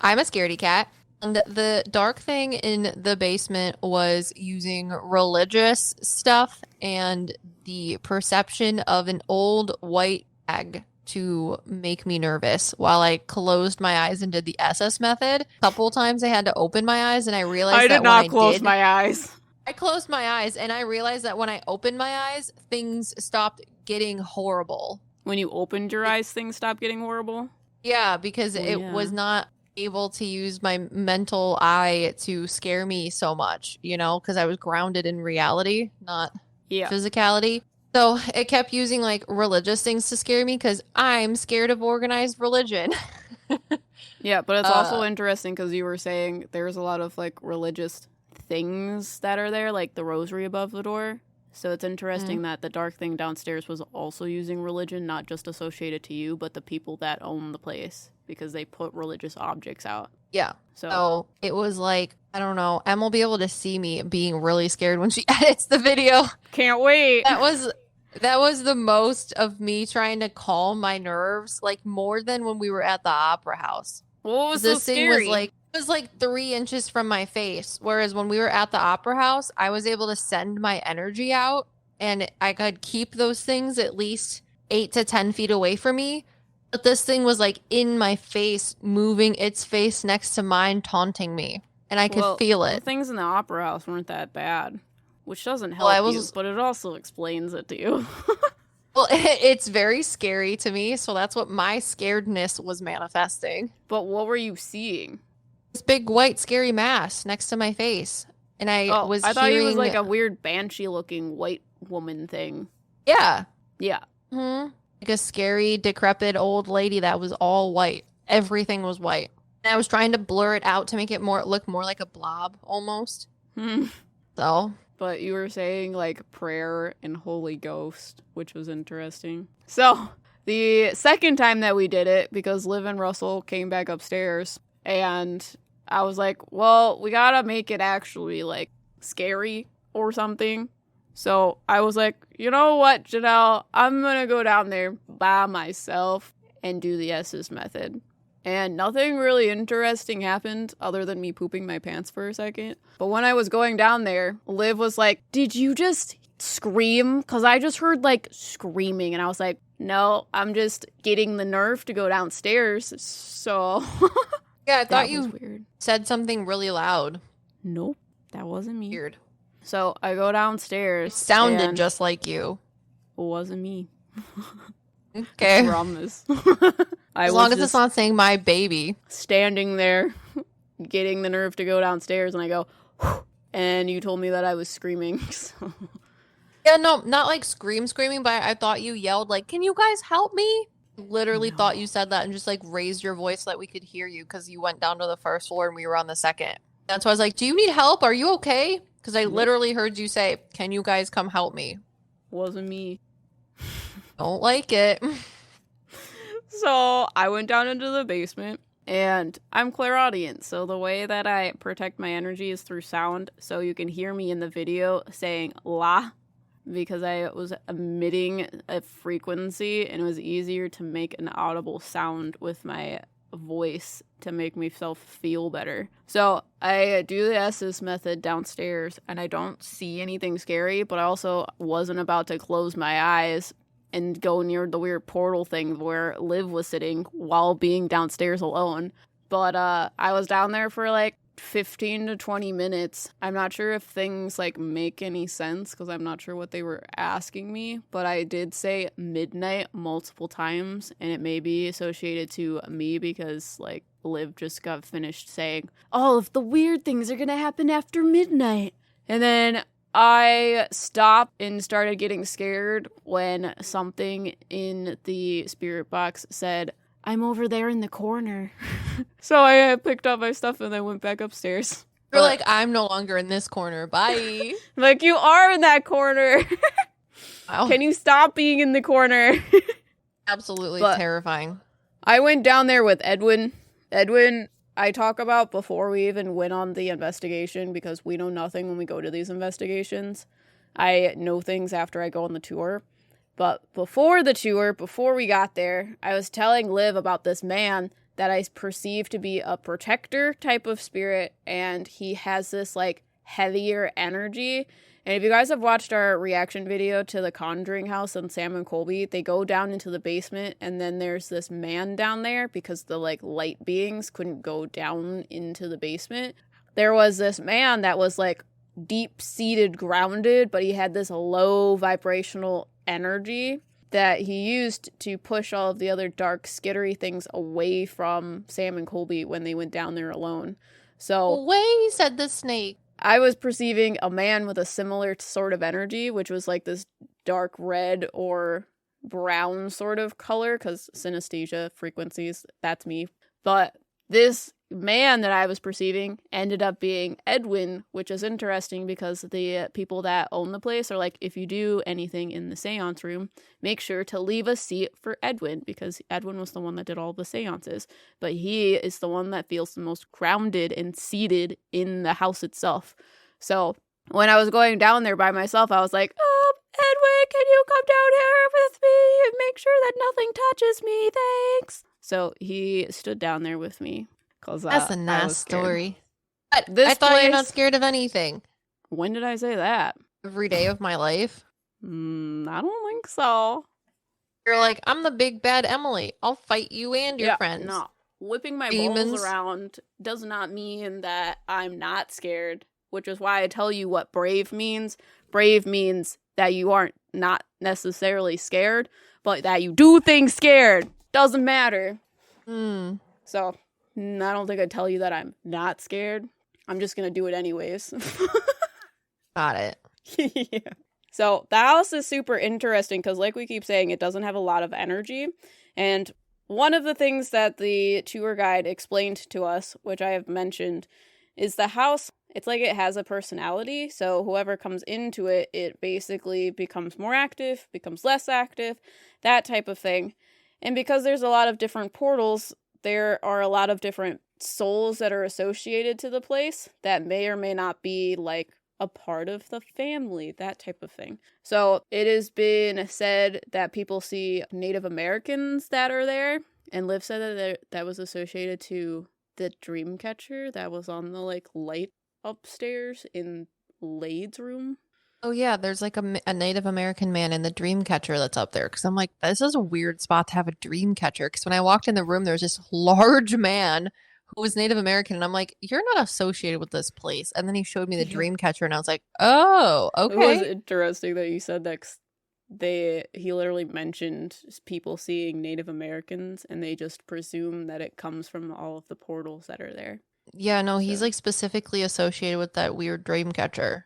Speaker 6: I'm a scaredy cat. And the dark thing in the basement was using religious stuff and the perception of an old white egg to make me nervous while I closed my eyes and did the SS method. A couple times I had to open my eyes and I realized
Speaker 7: I
Speaker 6: that
Speaker 7: did not
Speaker 6: when
Speaker 7: close my eyes.
Speaker 6: I closed my eyes and I realized that when I opened my eyes, things stopped getting horrible.
Speaker 7: When you opened your eyes, things stopped getting horrible?
Speaker 6: Yeah, because it was not able to use my mental eye to scare me so much, you know, because I was grounded in reality, not physicality. So it kept using like religious things to scare me because I'm scared of organized religion.
Speaker 7: Yeah, but it's also interesting because you were saying there's a lot of like religious things that are there, like the rosary above the door. So it's interesting that the dark thing downstairs was also using religion, not just associated to you, but the people that own the place, because they put religious objects out.
Speaker 6: Yeah. So it was like, I don't know, Em will be able to see me being really scared when she edits the video.
Speaker 7: Can't wait.
Speaker 6: That was the most of me trying to calm my nerves, like more than when we were at the opera house.
Speaker 7: What was
Speaker 6: this
Speaker 7: so
Speaker 6: thing
Speaker 7: scary?
Speaker 6: It was like 3 inches from my face. Whereas when we were at the opera house, I was able to send my energy out and I could keep those things at least 8 to 10 feet away from me. But this thing was like in my face, moving its face next to mine, taunting me. And I could feel it.
Speaker 7: The things in the opera house weren't that bad, which doesn't help you, but it also explains it to you.
Speaker 6: Well, it's very scary to me. So that's what my scaredness was manifesting.
Speaker 7: But what were you seeing?
Speaker 6: This big white scary mass next to my face. And I
Speaker 7: thought it was like a weird banshee looking white woman thing.
Speaker 6: Yeah.
Speaker 7: Yeah.
Speaker 6: Mm-hmm. Like a scary, decrepit old lady that was all white. Everything was white. And I was trying to blur it out to make it look more like a blob almost. So.
Speaker 7: But you were saying like prayer and Holy Ghost, which was interesting. So the second time that we did it, because Liv and Russell came back upstairs, and I was like, well, we gotta make it actually like scary or something. So I was like, you know what, Janelle, I'm gonna go down there by myself and do the S's method. And nothing really interesting happened other than me pooping my pants for a second. But when I was going down there, Liv was like, did you just scream? Because I just heard like screaming. And I was like, no, I'm just getting the nerve to go downstairs. So
Speaker 6: yeah, I thought you said something really loud.
Speaker 7: Nope, that wasn't me.
Speaker 6: Weird.
Speaker 7: So I go downstairs.
Speaker 6: It sounded just like you.
Speaker 7: It wasn't me.
Speaker 6: Okay.
Speaker 7: I promise.
Speaker 6: As long as it's not saying my baby.
Speaker 7: Standing there, getting the nerve to go downstairs, and I go, whew, and you told me that I was screaming. So.
Speaker 6: Yeah, no, not like screaming, but I thought you yelled like, can you guys help me? Literally thought you said that and just like raised your voice so that we could hear you because you went down to the first floor and we were on the second. That's why I was like, do you need help? Are you okay? Because I literally heard you say, can you guys come help me?
Speaker 7: Wasn't me.
Speaker 6: Don't like it.
Speaker 7: So I went down into the basement, and I'm clairaudient, so the way that I protect my energy is through sound, so you can hear me in the video saying la, because I was emitting a frequency, and it was easier to make an audible sound with my voice to make myself feel better. So I do the S's method downstairs, and I don't see anything scary, but I also wasn't about to close my eyes and go near the weird portal thing where Liv was sitting while being downstairs alone. But I was down there for like 15 to 20 minutes. I'm not sure if things like make any sense because I'm not sure what they were asking me, but I did say midnight multiple times, and it may be associated to me because like Liv just got finished saying, all of the weird things are gonna happen after midnight. And then I stopped and started getting scared when something in the spirit box said, I'm over there in the corner. So I picked up my stuff and I went back upstairs.
Speaker 6: You're like, I'm no longer in this corner. Bye.
Speaker 7: Like, you are in that corner. Wow. Can you stop being in the corner?
Speaker 6: Absolutely terrifying.
Speaker 7: I went down there with Edwin. Edwin, I talk about before we even went on the investigation because we know nothing when we go to these investigations. I know things after I go on the tour. But before the tour, before we got there, I was telling Liv about this man that I perceive to be a protector type of spirit, and he has this, like, heavier energy. And if you guys have watched our reaction video to the Conjuring house on Sam and Colby, they go down into the basement, and then there's this man down there because the, like, light beings couldn't go down into the basement. There was this man that was, like, deep-seated, grounded, but he had this low vibrational energy that he used to push all of the other dark, skittery things away from Sam and Colby when they went down there alone. So,
Speaker 6: Away, said the snake.
Speaker 7: I was perceiving a man with a similar sort of energy, which was like this dark red or brown sort of color, because synesthesia frequencies, that's me. But this man that I was perceiving ended up being Edwin, which is interesting because the people that own the place are like, if you do anything in the seance room, make sure to leave a seat for Edwin, because Edwin was the one that did all the seances, but he is the one that feels the most grounded and seated in the house itself. So when I was going down there by myself, I was like, Edwin, can you come down here with me and make sure that nothing touches me? Thanks. So he stood down there with me.
Speaker 6: That's a nice story. I thought you're not scared of anything.
Speaker 7: When did I say that?
Speaker 6: Every day of my life.
Speaker 7: I don't think so.
Speaker 6: You're like, I'm the big bad Emily. I'll fight you and your friends.
Speaker 7: No, whipping my
Speaker 6: Demons.
Speaker 7: balls around does not mean that I'm not scared, which is why I tell you what brave means. Brave means that you aren't not necessarily scared, but that you do things scared. Doesn't matter. So, I don't think I'd tell you that I'm not scared. I'm just going to do it anyways.
Speaker 6: Got it.
Speaker 7: Yeah. So, the house is super interesting because, like we keep saying, it doesn't have a lot of energy. And one of the things that the tour guide explained to us, which I have mentioned, is the house, it's like it has a personality. So, whoever comes into it, it basically becomes more active, becomes less active, that type of thing. And because there's a lot of different portals, there are a lot of different souls that are associated to the place that may or may not be, like, a part of the family, that type of thing. So it has been said that people see Native Americans that are there, and Liv said that was associated to the dream catcher that was on the, like, light upstairs in Lyde's room.
Speaker 6: Oh, yeah, there's like a Native American man in the dream catcher that's up there. Because I'm like, this is a weird spot to have a dream catcher. Because when I walked in the room, there was this large man who was Native American. And I'm like, you're not associated with this place. And then he showed me the dream catcher. And I was like, oh, okay.
Speaker 7: It was interesting that you said that. 'Cause he literally mentioned people seeing Native Americans. And they just presume that it comes from all of the portals that are there.
Speaker 6: Yeah, no, he's like specifically associated with that weird dream catcher.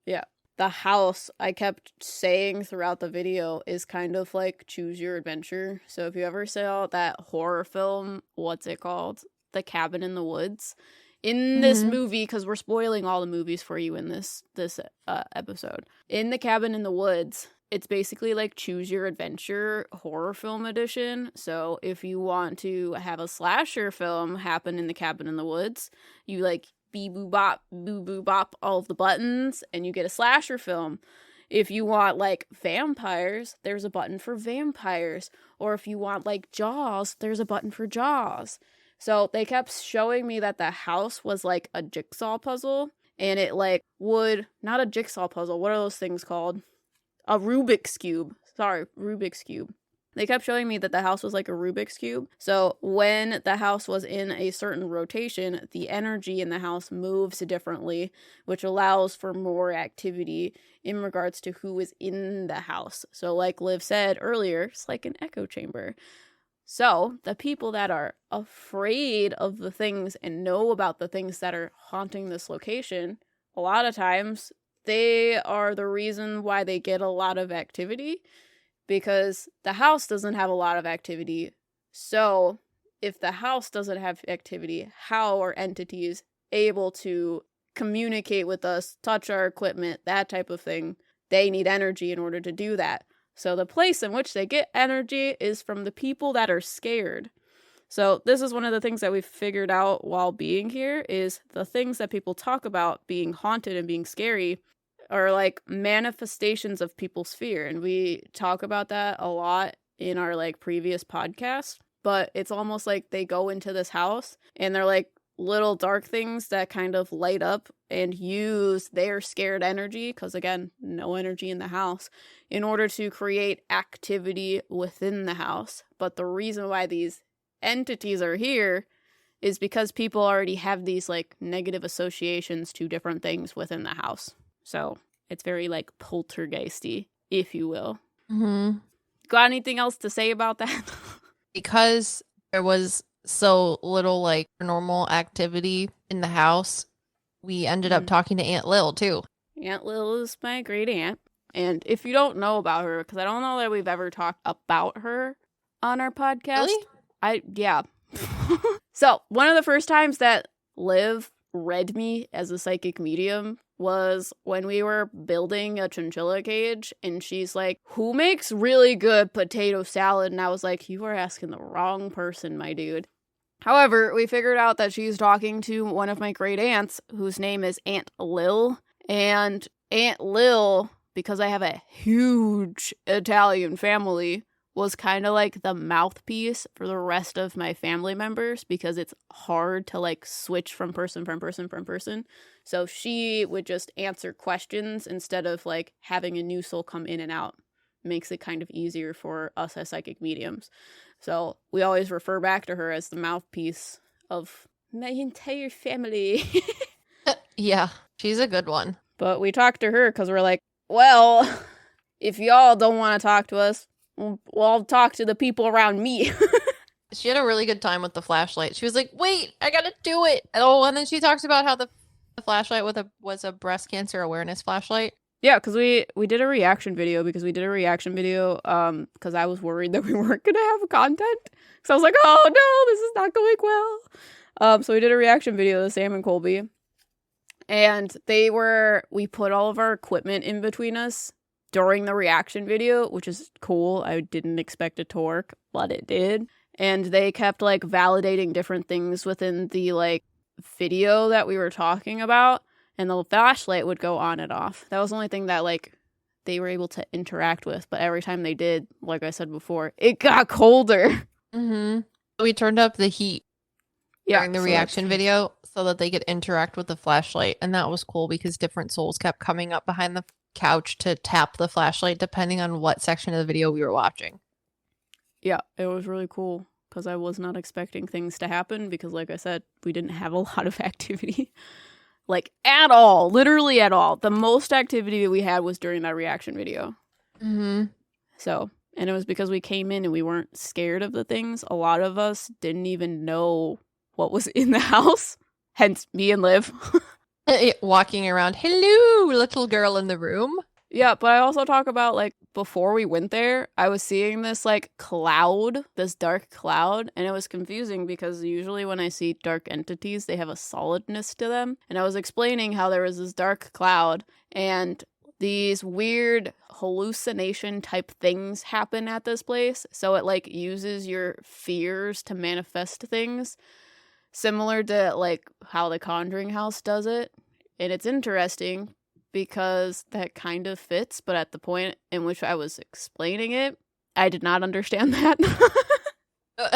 Speaker 7: Yeah. The house, I kept saying throughout the video, is kind of like Choose Your Adventure. So if you ever saw that horror film, what's it called? The Cabin in the Woods. In this movie, because we're spoiling all the movies for you in this episode. In The Cabin in the Woods, it's basically like Choose Your Adventure horror film edition. So if you want to have a slasher film happen in The Cabin in the Woods, you like boo boo bop all of the buttons and you get a slasher film. If you want like vampires, there's a button for vampires. Or if you want like Jaws, there's a button for Jaws. So they kept showing me that the house was like a jigsaw puzzle, and it like would, not a jigsaw puzzle, what are those things called? A Rubik's Cube. Sorry, Rubik's Cube. They kept showing me that the house was like a Rubik's Cube. So when the house was in a certain rotation, the energy in the house moves differently, which allows for more activity in regards to who is in the house. So like Liv said earlier, it's like an echo chamber. So the people that are afraid of the things and know about the things that are haunting this location, a lot of times they are the reason why they get a lot of activity. Because the house doesn't have a lot of activity. So if the house doesn't have activity, how are entities able to communicate with us, touch our equipment, that type of thing? They need energy in order to do that. So the place in which they get energy is from the people that are scared. So this is one of the things that we've figured out while being here, is the things that people talk about being haunted and being scary. are like manifestations of people's fear. And we talk about that a lot in our like previous podcast. But it's almost like they go into this house and they're like little dark things that kind of light up and use their scared energy, because again, no energy in the house, in order to create activity within the house. But the reason why these entities are here is because people already have these like negative associations to different things within the house. So it's very like poltergeisty, if you will.
Speaker 6: Mm-hmm.
Speaker 7: Got anything else to say about that?
Speaker 6: Because there was so little like normal activity in the house, we ended up talking to Aunt Lil too.
Speaker 7: Aunt Lil is my great aunt. And if you don't know about her, because I don't know that we've ever talked about her on our podcast.
Speaker 6: Really?
Speaker 7: Yeah. So one of the first times that Liv read me as a psychic medium was when we were building a chinchilla cage, and she's like, who makes really good potato salad? And I was like, you are asking the wrong person, my dude. However, we figured out that she's talking to one of my great aunts, whose name is Aunt Lil. And Aunt Lil, because I have a huge Italian family, was kind of like the mouthpiece for the rest of my family members, because it's hard to like switch from person. So she would just answer questions instead of like having a new soul come in and out. Makes it kind of easier for us as psychic mediums. So we always refer back to her as the mouthpiece of my entire family.
Speaker 6: Yeah, she's a good one.
Speaker 7: But we talked to her because we're like, well, if y'all don't want to talk to us, well, I'll talk to the people around me.
Speaker 6: She had a really good time with the flashlight. She was like, wait, I gotta do it. And then she talks about how the flashlight was a breast cancer awareness flashlight.
Speaker 7: Yeah, because we did a reaction video because I was worried that we weren't going to have content. So I was like, oh no, this is not going well. So we did a reaction video to Sam and Colby. And we put all of our equipment in between us during the reaction video, which is cool. I didn't expect it to work, but it did. And they kept like validating different things within the like video that we were talking about, and the flashlight would go on and off. That was the only thing that like they were able to interact with. But every time they did, like I said before, it got colder.
Speaker 6: Mm-hmm. We turned up the heat during the reaction video so that they could interact with the flashlight, and that was cool because different souls kept coming up behind the couch to tap the flashlight depending on what section of the video we were watching.
Speaker 7: Yeah, it was really cool because I was not expecting things to happen because, like I said, we didn't have a lot of activity. Like, at all. Literally at all. The most activity we had was during that reaction video.
Speaker 6: Mm-hmm.
Speaker 7: So, and it was because we came in and we weren't scared of the things. A lot of us didn't even know what was in the house. Hence, me and Liv.
Speaker 6: Walking around, hello, little girl in the room.
Speaker 7: Yeah, but I also talk about, like, before we went there, I was seeing this, like, cloud, this dark cloud, and it was confusing because usually when I see dark entities, they have a solidness to them. And I was explaining how there was this dark cloud, and these weird hallucination type things happen at this place. So it, like, uses your fears to manifest things, similar to, like, how the Conjuring House does it. And it's interesting because that kind of fits, but at the point in which I was explaining it, I did not understand that. So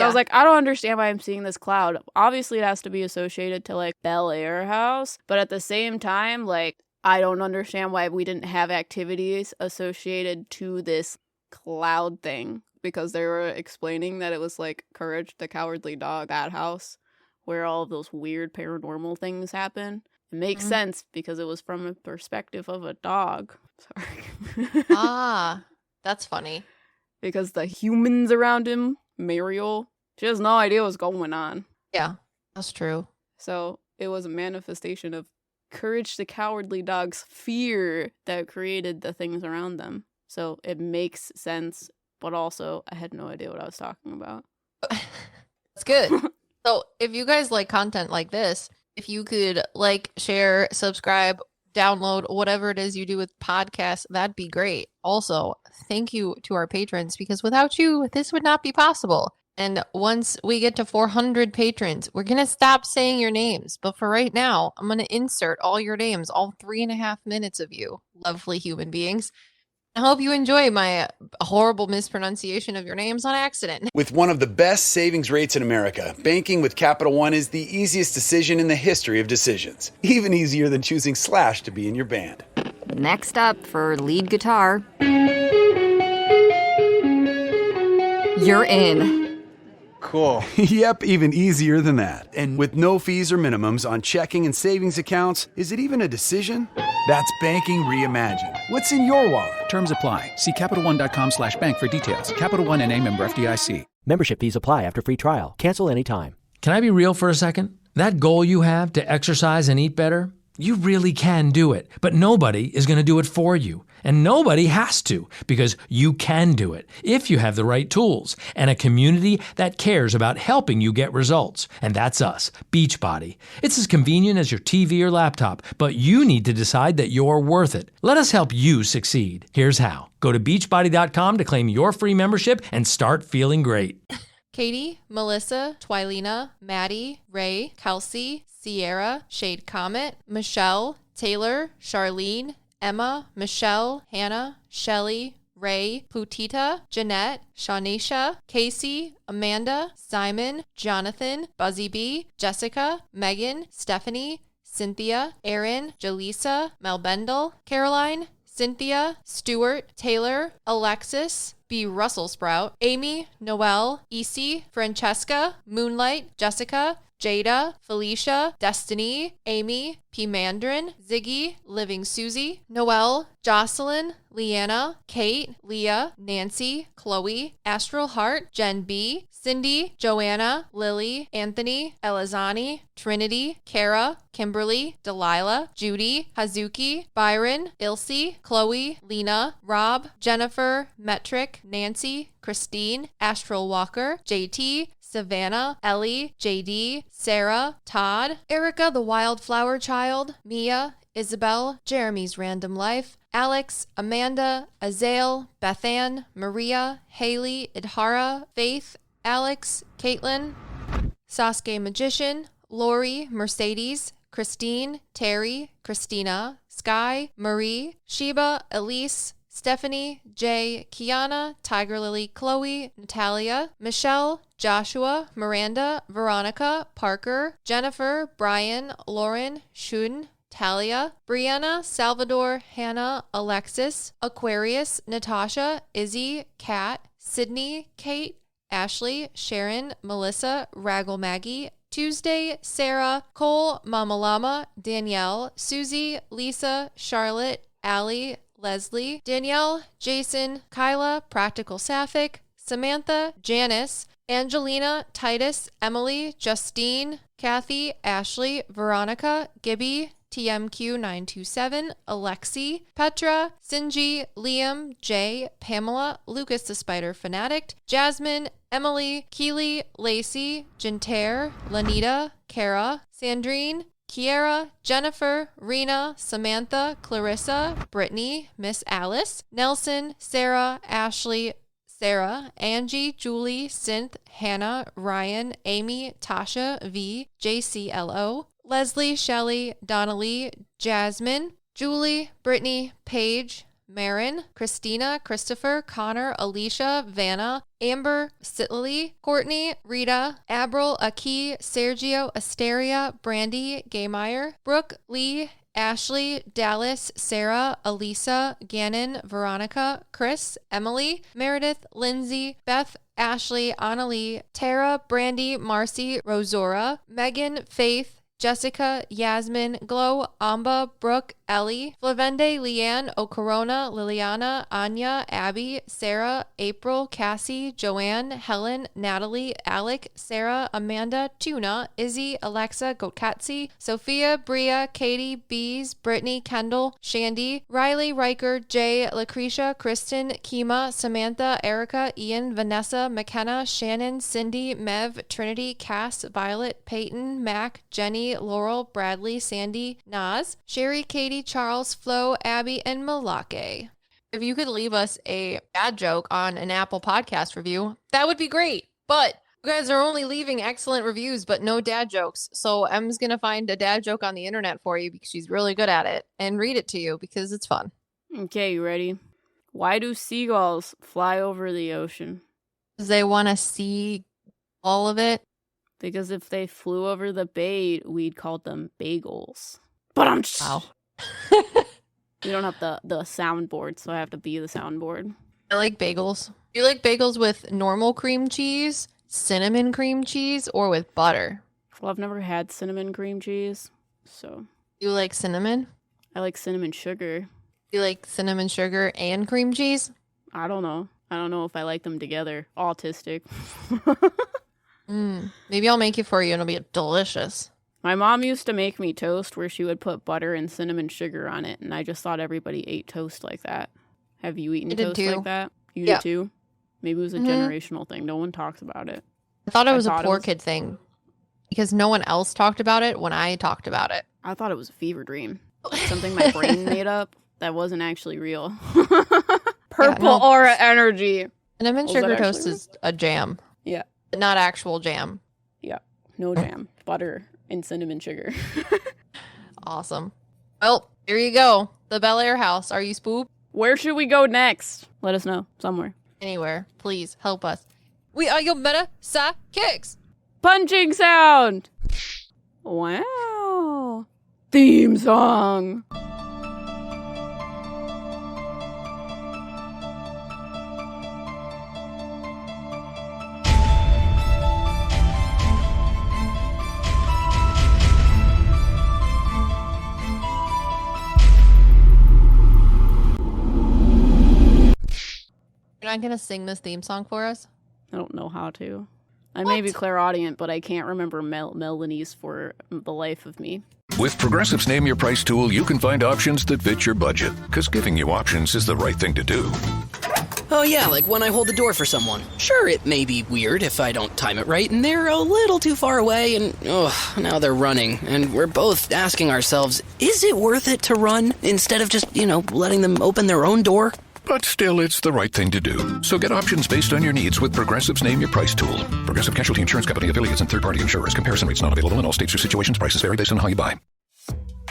Speaker 7: I was like, I don't understand why I'm seeing this cloud. Obviously, it has to be associated to, like, Bellaire house, but at the same time, like, I don't understand why we didn't have activities associated to this cloud thing, because they were explaining that it was, like, Courage the Cowardly Dog, that house, where all of those weird paranormal things happen. It makes sense because it was from a perspective of a dog. Sorry.
Speaker 6: That's funny.
Speaker 7: Because the humans around him, Mariel, she has no idea what's going on.
Speaker 6: Yeah, that's true.
Speaker 7: So it was a manifestation of Courage the Cowardly Dog's fear that created the things around them. So it makes sense, but also I had no idea what I was talking about.
Speaker 6: That's good. So if you guys like content like this, if you could like, share, subscribe, download, whatever it is you do with podcasts, that'd be great. Also, thank you to our patrons, because without you, this would not be possible. And once we get to 400 patrons, we're going to stop saying your names. But for right now, I'm going to insert all your names, all 3.5 minutes of you, lovely human beings. I hope you enjoy my horrible mispronunciation of your names on accident.
Speaker 3: With one of the best savings rates in America, banking with Capital One is the easiest decision in the history of decisions. Even easier than choosing Slash to be in your band.
Speaker 4: Next up for lead guitar. You're in.
Speaker 3: Cool. Yep, even easier than that. And with no fees or minimums on checking and savings accounts, is it even a decision? That's banking reimagined. What's in your wallet?
Speaker 5: Terms apply. See CapitalOne.com/bank for details. Capital One NA, member FDIC.
Speaker 1: Membership fees apply after free trial. Cancel anytime.
Speaker 8: Can I be real for a second? That goal you have to exercise and eat better, you really can do it. But nobody is going to do it for you. And nobody has to, because you can do it if you have the right tools and a community that cares about helping you get results. And that's us, Beachbody. It's as convenient as your TV or laptop, but you need to decide that you're worth it. Let us help you succeed. Here's how. Go to beachbody.com to claim your free membership and start feeling great.
Speaker 6: Katie, Melissa, Twilina, Maddie, Ray, Kelsey, Sierra, Shade Comet, Michelle, Taylor, Charlene, Emma, Michelle, Hannah, Shelly, Ray, Putita, Jeanette, Shawnisha, Casey, Amanda, Simon, Jonathan, Buzzy B, Jessica, Megan, Stephanie, Cynthia, Erin, Jaleesa, Melbendel, Caroline, Cynthia, Stuart, Taylor, Alexis, B. Russell Sprout, Amy, Noelle, Isi, Francesca, Moonlight, Jessica, Jada, Felicia, Destiny, Amy, P. Mandarin, Ziggy, Living Susie, Noelle, Jocelyn, Leanna, Kate, Leah, Nancy, Chloe, Astral Heart, Jen B, Cindy, Joanna, Lily, Anthony, Elizani, Trinity, Kara, Kimberly, Delilah, Judy, Hazuki, Byron, Ilse, Chloe, Lena, Rob, Jennifer, Metric, Nancy, Christine, Astral Walker, JT, Savannah, Ellie, JD, Sarah, Todd, Erica the Wildflower Child, Mia, Isabel, Jeremy's Random Life, Alex, Amanda, Azael, Bethann, Maria, Haley, Idhara, Faith, Alex, Caitlin, Sasuke Magician, Lori, Mercedes, Christine, Terry, Christina, Sky, Marie, Sheba, Elise, Stephanie, Jay, Kiana, Tiger Lily, Chloe, Natalia, Michelle, Joshua, Miranda, Veronica, Parker, Jennifer, Brian, Lauren, Shun, Talia, Brianna, Salvador, Hannah, Alexis, Aquarius, Natasha, Izzy, Kat, Sydney, Kate, Ashley, Sharon, Melissa, Raggle Maggie, Tuesday, Sarah, Cole, Mama Llama, Danielle, Susie, Lisa, Charlotte, Allie, Leslie, Danielle, Jason, Kyla, Practical Sapphic, Samantha, Janice, Angelina, Titus, Emily, Justine, Kathy, Ashley, Veronica, Gibby, TMQ927, Alexi, Petra, Sinji, Liam, Jay, Pamela, Lucas the Spider Fanatic, Jasmine, Emily, Keely, Lacey, Jintair, Lanita, Kara, Sandrine, Kiera, Jennifer, Rena, Samantha, Clarissa, Brittany, Miss Alice, Nelson, Sarah, Ashley, Sarah, Angie, Julie, Synth, Hannah, Ryan, Amy, Tasha, V, JCLO, Leslie, Shelley, Donnelly, Jasmine, Julie, Brittany, Paige, Marin, Christina, Christopher, Connor, Alicia, Vanna, Amber, Sitley, Courtney, Rita, Abril, Aki, Sergio, Asteria, Brandy, Gaymeyer, Brooke, Lee, Ashley, Dallas, Sarah, Elisa, Gannon, Veronica, Chris, Emily, Meredith, Lindsay, Beth, Ashley, Annalie, Tara, Brandy, Marcy, Rosora, Megan, Faith, Jessica, Yasmin, Glow, Amba, Brooke, Ellie, Flavende, Leanne, Ocorona, Liliana, Anya, Abby, Sarah, April, Cassie, Joanne, Helen, Natalie, Alec, Sarah, Amanda, Tuna, Izzy, Alexa, Gotkatsi, Sophia, Bria, Katie, Bees, Brittany, Kendall, Shandy, Riley, Riker, Jay, Lucretia, Kristen, Kima, Samantha, Erica, Ian, Vanessa, McKenna, Shannon, Cindy, Mev, Trinity, Cass, Violet, Peyton, Mac, Jenny, Laurel, Bradley, Sandy, Naz, Sherry, Katie, Charles, Flo, Abby, and Malake. If you could leave us a bad joke on an Apple Podcast review, that would be great. But You guys are only leaving excellent reviews, but no dad jokes. So Em's going to find a dad joke on the internet for you because she's really good at it and read it to you because it's fun.
Speaker 7: Okay, you ready? Why do seagulls fly over the ocean?
Speaker 6: Because they want to see all of it.
Speaker 7: Because if they flew over the bay, we'd call them bagels. But
Speaker 6: Wow.
Speaker 7: We don't have the soundboard, so I have to be the soundboard.
Speaker 6: I like bagels. Do you like bagels with normal cream cheese, cinnamon cream cheese, or with butter?
Speaker 7: Well, I've never had cinnamon cream cheese, so.
Speaker 6: You like cinnamon?
Speaker 7: I like cinnamon sugar.
Speaker 6: You like cinnamon sugar and cream cheese?
Speaker 7: I don't know. I don't know if I like them together. Autistic.
Speaker 6: Maybe I'll make it for you and it'll be delicious.
Speaker 7: My mom used to make me toast where she would put butter and cinnamon sugar on it, and I just thought everybody ate toast like that. Have you eaten toast like that? You did too? Maybe it was a generational thing. No one talks about it.
Speaker 6: I thought it was a poor kid thing because no one else talked about it when I talked about it.
Speaker 7: I thought it was a fever dream. Something my brain made up that wasn't actually real. Purple aura energy.
Speaker 6: Cinnamon sugar toast is a jam.
Speaker 7: Yeah.
Speaker 6: But not actual jam.
Speaker 7: Yeah. No jam. Butter and cinnamon sugar.
Speaker 6: Awesome. Well, here you go. The Bellaire house. Are you spooked?
Speaker 7: Where should we go next? Let us know. Somewhere.
Speaker 6: Anywhere. Please help us. We are your meta PsycKicks.
Speaker 7: Punching sound. Wow. Theme song.
Speaker 6: You're not going to sing this theme song for us?
Speaker 7: I don't know how to. I may be clairaudient, but I can't remember melodies for the life of me.
Speaker 9: With Progressive's Name Your Price tool, you can find options that fit your budget, because giving you options is the right thing to do.
Speaker 10: Oh yeah, like when I hold the door for someone. Sure, it may be weird if I don't time it right, and they're a little too far away, and now they're running. And we're both asking ourselves, is it worth it to run, instead of just, letting them open their own door?
Speaker 9: But still, it's the right thing to do. So get options based on your needs with Progressive's Name Your Price tool. Progressive Casualty Insurance Company, affiliates, and third-party insurers. Comparison rates not available in all states or situations. Prices vary based on how you buy.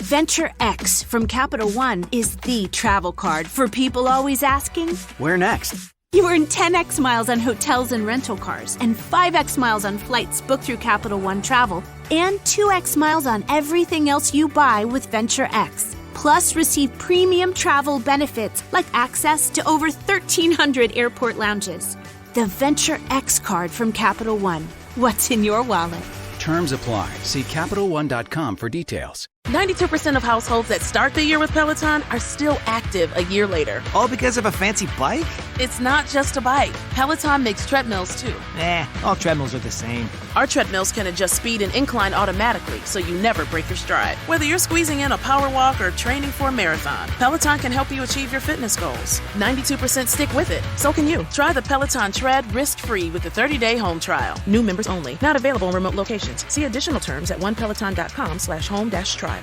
Speaker 11: Venture X from Capital One is the travel card for people always asking,
Speaker 1: where next?
Speaker 11: You earn 10x miles on hotels and rental cars, and 5x miles on flights booked through Capital One Travel, and 2x miles on everything else you buy with Venture X. Plus, receive premium travel benefits like access to over 1,300 airport lounges. The Venture X card from Capital One. What's in your wallet?
Speaker 5: Terms apply. See CapitalOne.com for details.
Speaker 12: 92% of households that start the year with Peloton are still active a year later.
Speaker 13: All because of a fancy bike?
Speaker 12: It's not just a bike. Peloton makes treadmills too.
Speaker 13: All treadmills are the same.
Speaker 12: Our treadmills can adjust speed and incline automatically, so you never break your stride. Whether you're squeezing in a power walk or training for a marathon, Peloton can help you achieve your fitness goals. 92% stick with it. So can you. Try the Peloton Tread risk-free with a 30-day home trial. New members only. Not available in remote locations. See additional terms at onepeloton.com/home-trial.